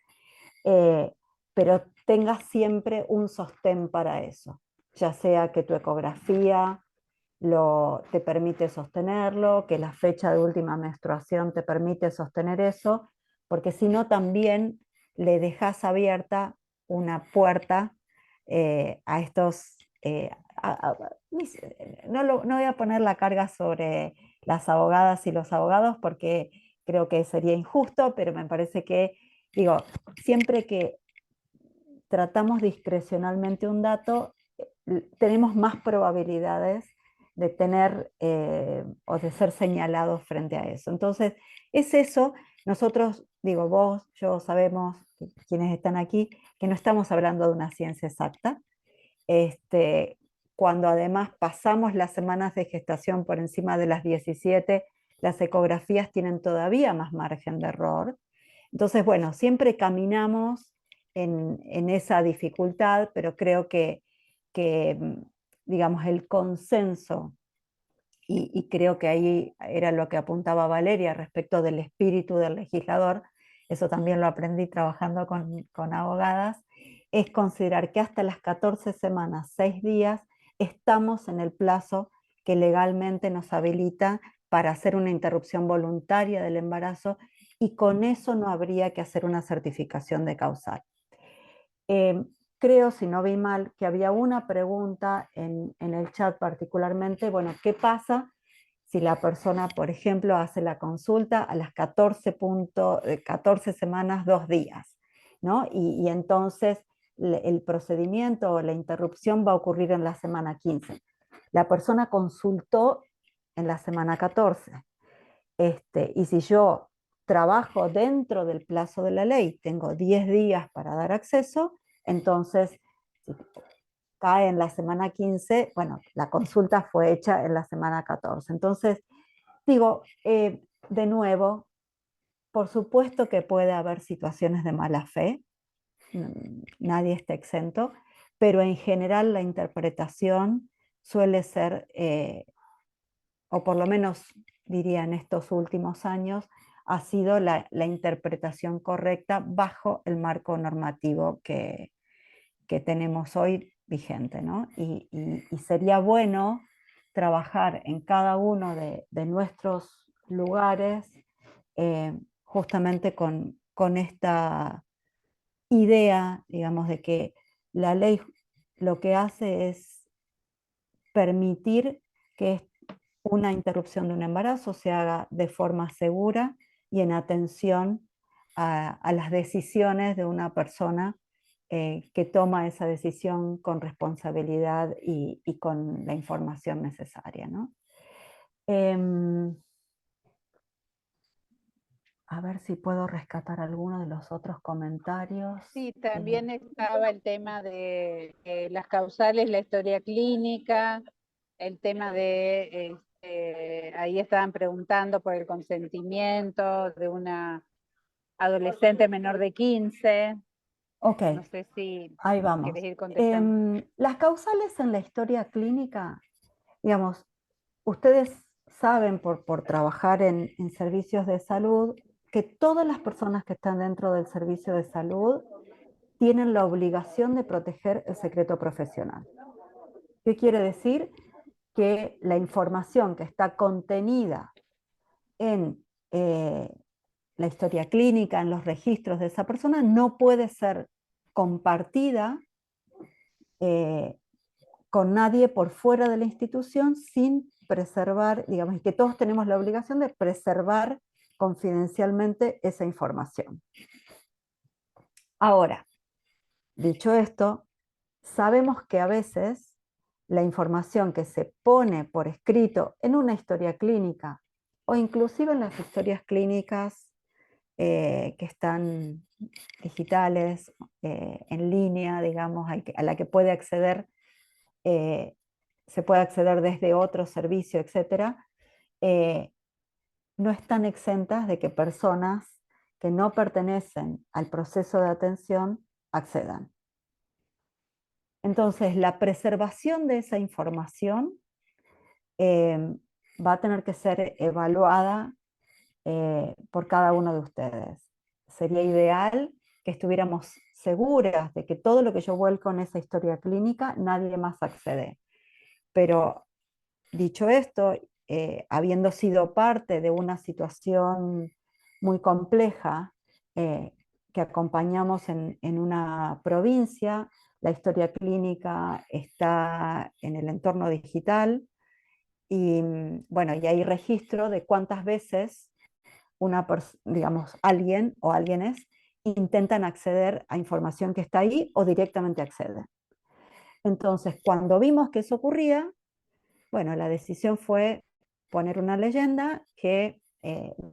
pero tengas siempre un sostén para eso, ya sea que tu ecografía te permite sostenerlo, que la fecha de última menstruación te permite sostener eso, porque si no también le dejas abierta una puerta a estos... no voy a poner la carga sobre las abogadas y los abogados porque creo que sería injusto, pero me parece que, digo, siempre que tratamos discrecionalmente un dato, tenemos más probabilidades de tener o de ser señalados frente a eso. Entonces, es eso. Nosotros, digo, vos, yo sabemos, quienes están aquí, que no estamos hablando de una ciencia exacta. Cuando además pasamos las semanas de gestación por encima de las 17, las ecografías tienen todavía más margen de error. Entonces, bueno, siempre caminamos en esa dificultad, pero creo que digamos, el consenso, y creo que ahí era lo que apuntaba Valeria respecto del espíritu del legislador, eso también lo aprendí trabajando con abogadas, es considerar que hasta las 14 semanas, 6 días, estamos en el plazo que legalmente nos habilita para hacer una interrupción voluntaria del embarazo, y con eso no habría que hacer una certificación de causal. Creo, si no vi mal, que había una pregunta en el chat particularmente, bueno, ¿qué pasa si la persona, por ejemplo, hace la consulta a las 14 semanas, 2 días, ¿no? Y entonces el procedimiento o la interrupción va a ocurrir en la semana 15. La persona consultó en la semana 14. Y si yo trabajo dentro del plazo de la ley, tengo 10 días para dar acceso, entonces, si cae en la semana 15, bueno, la consulta fue hecha en la semana 14. Entonces, digo, de nuevo, por supuesto que puede haber situaciones de mala fe, nadie está exento, pero en general la interpretación suele ser, o por lo menos diría en estos últimos años, ha sido la interpretación correcta bajo el marco normativo que tenemos hoy vigente, ¿no? Y sería bueno trabajar en cada uno de nuestros lugares justamente con esta idea, digamos, de que la ley lo que hace es permitir que una interrupción de un embarazo se haga de forma segura y en atención a las decisiones de una persona que toma esa decisión con responsabilidad y con la información necesaria, ¿no? A ver si puedo rescatar alguno de los otros comentarios. Sí, también estaba el tema de las causales, la historia clínica, el tema de, ahí estaban preguntando por el consentimiento de una adolescente menor de 15. Ok, No sé si ahí vamos. querés ir contestando. Las causales en la historia clínica, digamos, ustedes saben por trabajar en servicios de salud que todas las personas que están dentro del servicio de salud tienen la obligación de proteger el secreto profesional. ¿Qué quiere decir? Que la información que está contenida en la historia clínica, en los registros de esa persona, no puede ser compartida con nadie por fuera de la institución sin preservar, digamos, y que todos tenemos la obligación de preservar confidencialmente esa información. Ahora, dicho esto, sabemos que a veces la información que se pone por escrito en una historia clínica o inclusive en las historias clínicas que están digitales, en línea, digamos, a la que puede acceder, se puede acceder desde otro servicio, etcétera, no están exentas de que personas que no pertenecen al proceso de atención accedan. Entonces, la preservación de esa información va a tener que ser evaluada por cada uno de ustedes. Sería ideal que estuviéramos seguras de que todo lo que yo vuelco en esa historia clínica, nadie más accede. Pero dicho esto, habiendo sido parte de una situación muy compleja que acompañamos en una provincia, la historia clínica está en el entorno digital y bueno, y hay registro de cuántas veces digamos, alguien o alguienes intentan acceder a información que está ahí o directamente acceden. Entonces, cuando vimos que eso ocurría, bueno, la decisión fue poner una leyenda que,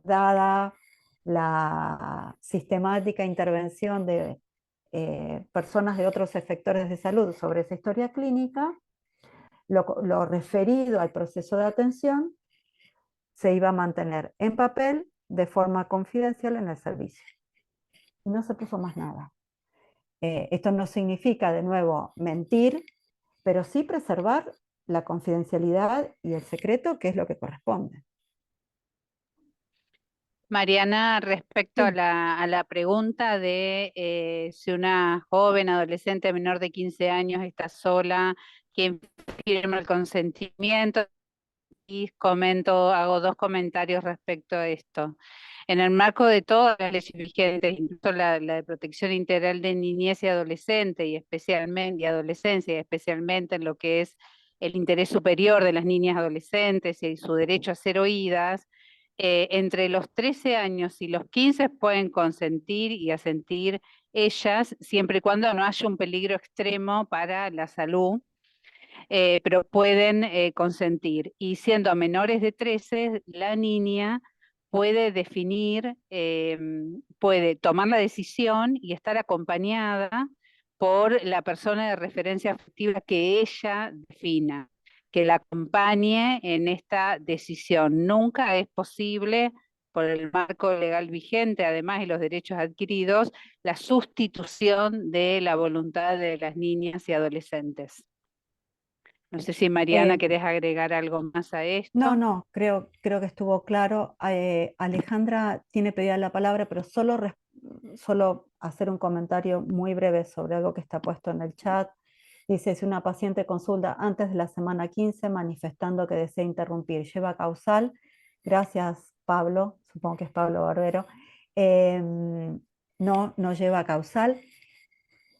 dada la sistemática intervención de personas de otros efectores de salud sobre esa historia clínica, lo referido al proceso de atención se iba a mantener en papel de forma confidencial en el servicio. Y no se puso más nada. Esto no significa, de nuevo, mentir, pero sí preservar la confidencialidad y el secreto, que es lo que corresponde. Mariana, respecto Sí. a la pregunta de si una joven, adolescente menor de 15 años está sola, ¿quién firma el consentimiento? Y hago dos comentarios respecto a esto. En el marco de todas las leyes vigentes, incluso la de protección integral de niñez y adolescente, y especialmente, y adolescencia, y especialmente en lo que es el interés superior de las niñas y adolescentes y su derecho a ser oídas, entre los 13 años y los 15 pueden consentir y asentir ellas, siempre y cuando no haya un peligro extremo para la salud, pero pueden consentir. Y siendo menores de 13, la niña puede definir, puede tomar la decisión y estar acompañada por la persona de referencia afectiva que ella defina, que la acompañe en esta decisión. Nunca es posible, por el marco legal vigente, además, y los derechos adquiridos, la sustitución de la voluntad de las niñas y adolescentes. No sé si Mariana Eh, querés agregar algo más a no, esto. no, creo que estuvo claro. Alejandra tiene pedida la palabra, pero solo hacer un comentario muy breve sobre algo que está puesto en el chat. Dice, si una paciente consulta antes de la semana 15 manifestando que desea interrumpir, ¿lleva causal? Gracias, Pablo, supongo que es Pablo Barbero. No, no lleva causal,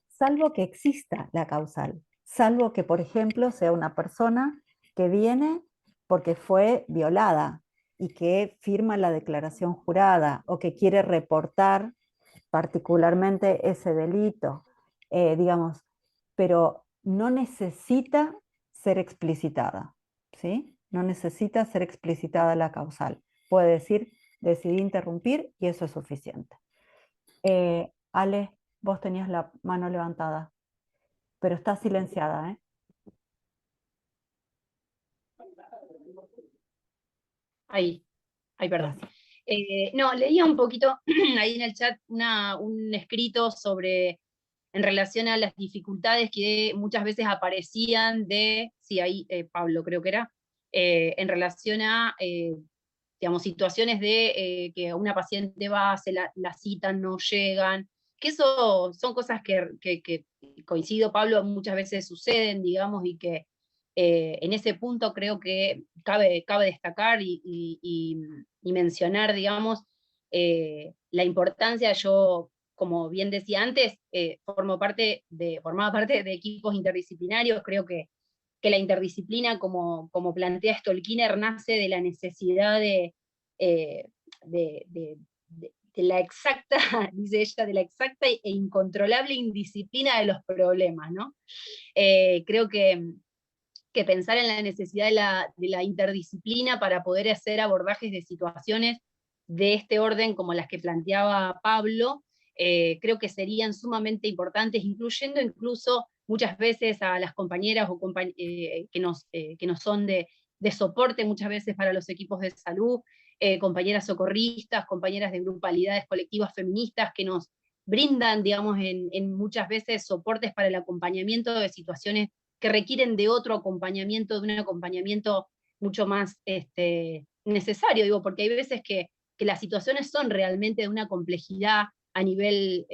salvo que exista la causal, salvo que, por ejemplo, sea una persona que viene porque fue violada y que firma la declaración jurada o que quiere reportar particularmente ese delito, digamos, pero no necesita ser explicitada, ¿sí? No necesita ser explicitada la causal. Puede decir, decidí interrumpir y eso es suficiente. Ale, vos tenías la mano levantada, pero está silenciada, ¿eh? Ahí, perdón. Gracias. No, leía un poquito ahí en el chat un escrito sobre, en relación a las dificultades que muchas veces aparecían sí, ahí Pablo creo que era, en relación a, digamos, situaciones de que una paciente va, la citan, no llegan, que eso son cosas que coincido, Pablo, muchas veces suceden, digamos, y que en ese punto creo que cabe destacar y mencionar, digamos, la importancia. Yo, como bien decía antes, formaba parte de equipos interdisciplinarios. Creo que la interdisciplina, como plantea Stolkiner, nace de la necesidad eh, de la exacta, dice ella, de la exacta e incontrolable indisciplina de los problemas, ¿no? Creo que pensar en la necesidad de la interdisciplina para poder hacer abordajes de situaciones de este orden, como las que planteaba Pablo, creo que serían sumamente importantes, incluyendo incluso muchas veces a las compañeras o que nos son de soporte muchas veces para los equipos de salud, compañeras socorristas, compañeras de grupalidades colectivas feministas que nos brindan, digamos, en muchas veces soportes para el acompañamiento de situaciones que requieren de otro acompañamiento, de un acompañamiento mucho más necesario, digo, porque hay veces que las situaciones son realmente de una complejidad a nivel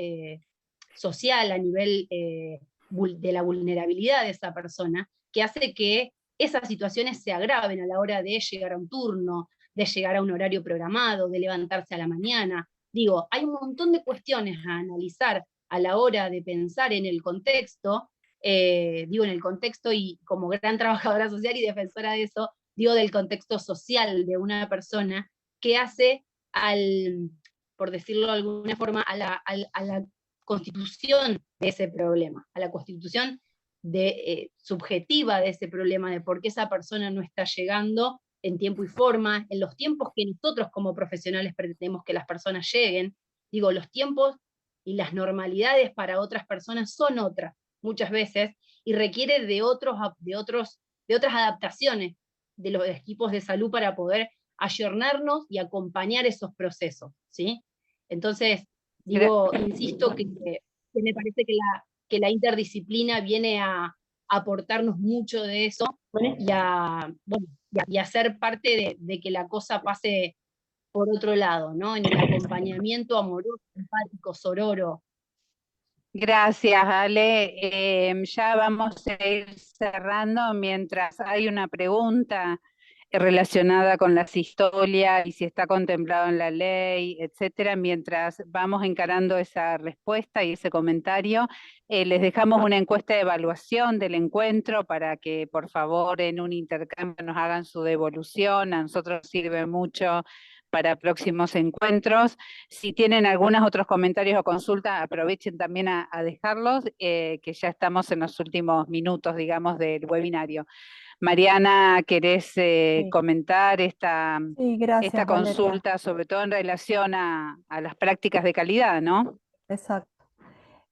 social, a nivel de la vulnerabilidad de esa persona, que hace que esas situaciones se agraven a la hora de llegar a un turno, de llegar a un horario programado, de levantarse a la mañana. Digo, hay un montón de cuestiones a analizar a la hora de pensar en el contexto, digo en el contexto y como gran trabajadora social y defensora de eso, digo del contexto social de una persona que hace por decirlo de alguna forma, a la constitución de ese problema, a la constitución subjetiva de ese problema, de por qué esa persona no está llegando en tiempo y forma, en los tiempos que nosotros como profesionales pretendemos que las personas lleguen. Digo, los tiempos y las normalidades para otras personas son otras, muchas veces, y requiere de otras adaptaciones de los equipos de salud para poder ayornarnos y acompañar esos procesos, ¿sí? Entonces, digo, insisto que me parece que la interdisciplina viene a aportarnos mucho de eso y a ser parte de que la cosa pase por otro lado, ¿no? En el acompañamiento amoroso, empático, sororo. Gracias, Ale. Ya vamos a ir cerrando mientras hay una pregunta relacionada con la sistolia y si está contemplado en la ley, etcétera. Mientras vamos encarando esa respuesta y ese comentario, les dejamos una encuesta de evaluación del encuentro para que por favor en un intercambio nos hagan su devolución. A nosotros nos sirve mucho para próximos encuentros. Si tienen algunos otros comentarios o consultas, aprovechen también a dejarlos, que ya estamos en los últimos minutos, digamos, del webinario. Mariana, ¿querés comentar esta gracias, consulta, Valeria. sobre todo en relación a las prácticas de calidad, ¿no? Exacto.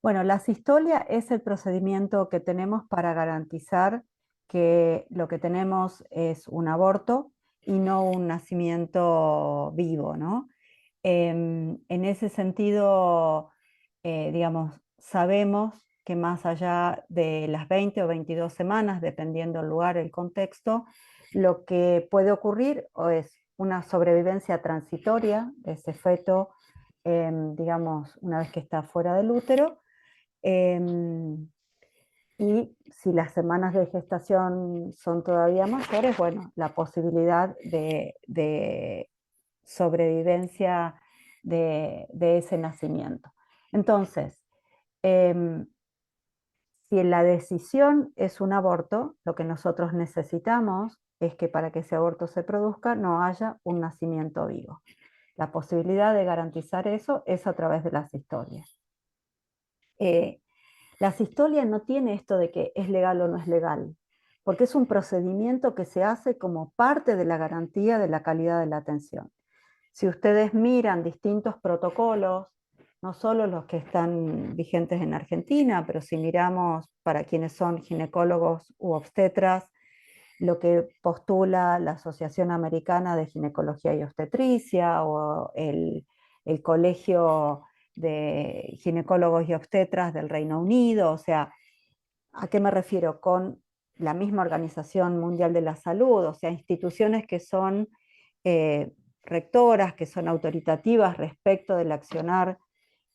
Bueno, la sistolia es el procedimiento que tenemos para garantizar que lo que tenemos es un aborto y no un nacimiento vivo, ¿no? En ese sentido, digamos, sabemos que más allá de las 20 o 22 semanas, dependiendo del lugar, el contexto, lo que puede ocurrir es una sobrevivencia transitoria de ese feto, digamos, una vez que está fuera del útero, y si las semanas de gestación son todavía mayores, bueno, la posibilidad de sobrevivencia de ese nacimiento. Entonces, si la decisión es un aborto, lo que nosotros necesitamos es que para que ese aborto se produzca no haya un nacimiento vivo. La posibilidad de garantizar eso es a través de las historias. La sistolia no tiene esto de que es legal o no es legal, porque es un procedimiento que se hace como parte de la garantía de la calidad de la atención. Si ustedes miran distintos protocolos, no solo los que están vigentes en Argentina, pero si miramos para quienes son ginecólogos u obstetras, lo que postula la Asociación Americana de Ginecología y Obstetricia o el Colegio de Ginecólogos y Obstetras del Reino Unido, o sea, ¿a qué me refiero? Con la misma Organización Mundial de la Salud, o sea, instituciones que son rectoras, que son autoritativas respecto del accionar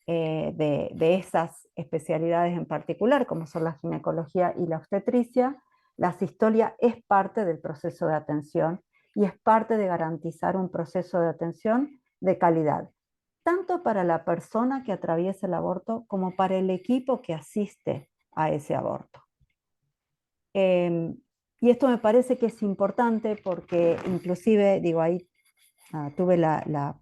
de esas especialidades en particular, como son la ginecología y la obstetricia. La sistolia es parte del proceso de atención y es parte de garantizar un proceso de atención de calidad, tanto para la persona que atraviesa el aborto como para el equipo que asiste a ese aborto. Y esto me parece que es importante porque inclusive, digo, ahí tuve la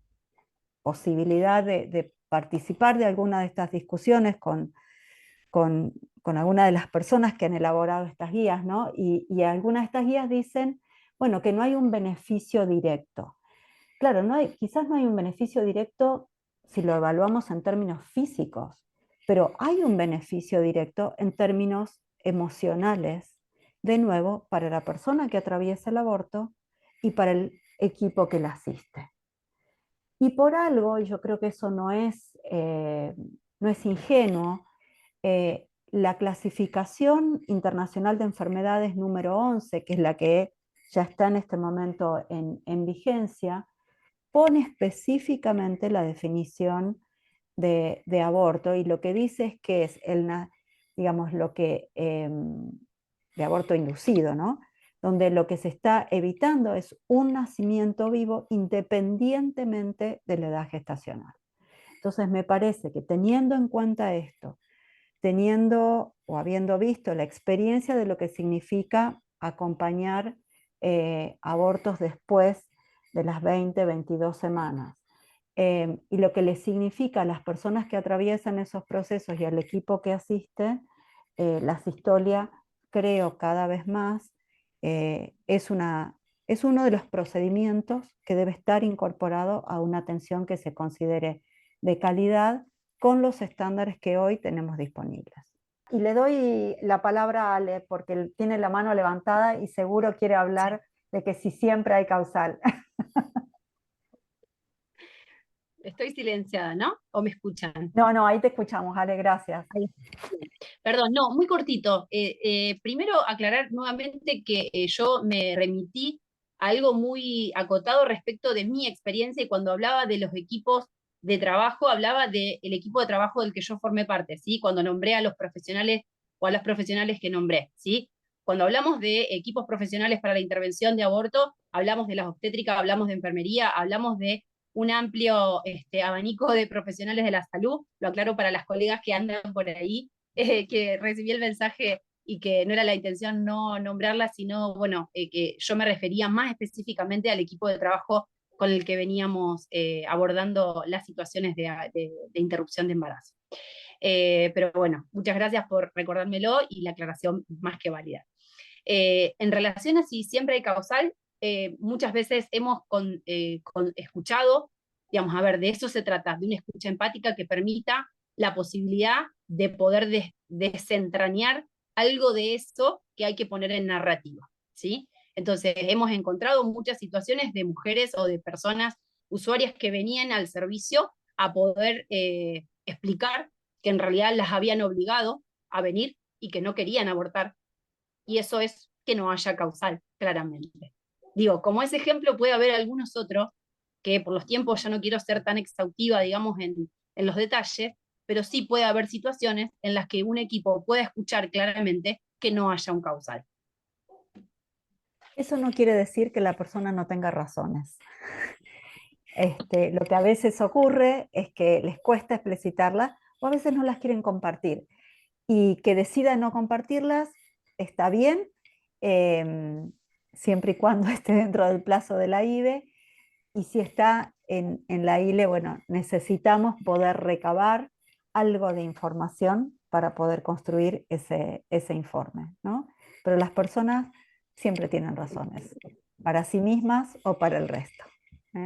posibilidad de participar de alguna de estas discusiones con algunas de las personas que han elaborado estas guías, ¿no? Y algunas de estas guías dicen, bueno, que no hay un beneficio directo. claro, quizás no hay un beneficio directo si lo evaluamos en términos físicos, pero hay un beneficio directo en términos emocionales, de nuevo, para la persona que atraviesa el aborto y para el equipo que la asiste. Y por algo, y yo creo que eso no es ingenuo, la clasificación internacional de enfermedades número 11, que es la que ya está en este momento en vigencia, pone específicamente la definición de aborto, y lo que dice es que es digamos, de aborto inducido, ¿no? Donde lo que se está evitando es un nacimiento vivo independientemente de la edad gestacional. Entonces me parece que teniendo en cuenta esto, teniendo o habiendo visto la experiencia de lo que significa acompañar abortos después de las 20, 22 semanas, y lo que les significa a las personas que atraviesan esos procesos y al equipo que asiste, la sistolia, creo cada vez más, es uno de los procedimientos que debe estar incorporado a una atención que se considere de calidad con los estándares que hoy tenemos disponibles. Y le doy la palabra a Ale porque tiene la mano levantada y seguro quiere hablar de que si siempre hay causal. Estoy silenciada, ¿no? ¿O me escuchan? No, ahí te escuchamos, Ale, gracias. Perdón, no, muy cortito. Primero aclarar nuevamente que yo me remití a algo muy acotado respecto de mi experiencia, y cuando hablaba de los equipos de trabajo, hablaba del equipo de trabajo del que yo formé parte, ¿sí? Cuando nombré a los profesionales o a las profesionales que nombré, ¿sí? Cuando hablamos de equipos profesionales para la intervención de aborto, hablamos de las obstétricas, hablamos de enfermería, hablamos de un amplio abanico de profesionales de la salud. Lo aclaro para las colegas que andan por ahí, que recibí el mensaje y que no era la intención no nombrarla, sino, bueno, que yo me refería más específicamente al equipo de trabajo con el que veníamos abordando las situaciones de interrupción de embarazo. Pero bueno, muchas gracias por recordármelo y la aclaración más que válida. En relación a si siempre hay causal, muchas veces hemos escuchado, digamos, a ver, de eso se trata, de una escucha empática que permita la posibilidad de poder desentrañar algo de eso que hay que poner en narrativa, ¿sí? Entonces, hemos encontrado muchas situaciones de mujeres o de personas usuarias que venían al servicio a poder explicar que en realidad las habían obligado a venir y que no querían abortar, y eso es que no haya causal, claramente. Digo, como ese ejemplo puede haber algunos otros, que por los tiempos ya no quiero ser tan exhaustiva, digamos, en los detalles, pero sí puede haber situaciones en las que un equipo pueda escuchar claramente que no haya un causal. Eso no quiere decir que la persona no tenga razones. Lo que a veces ocurre es que les cuesta explicitarlas o a veces no las quieren compartir. Y que decida no compartirlas está bien, siempre y cuando esté dentro del plazo de la IVE. Y si está en la ILE, bueno, necesitamos poder recabar algo de información para poder construir ese informe, ¿no? Pero las personas siempre tienen razones, para sí mismas o para el resto.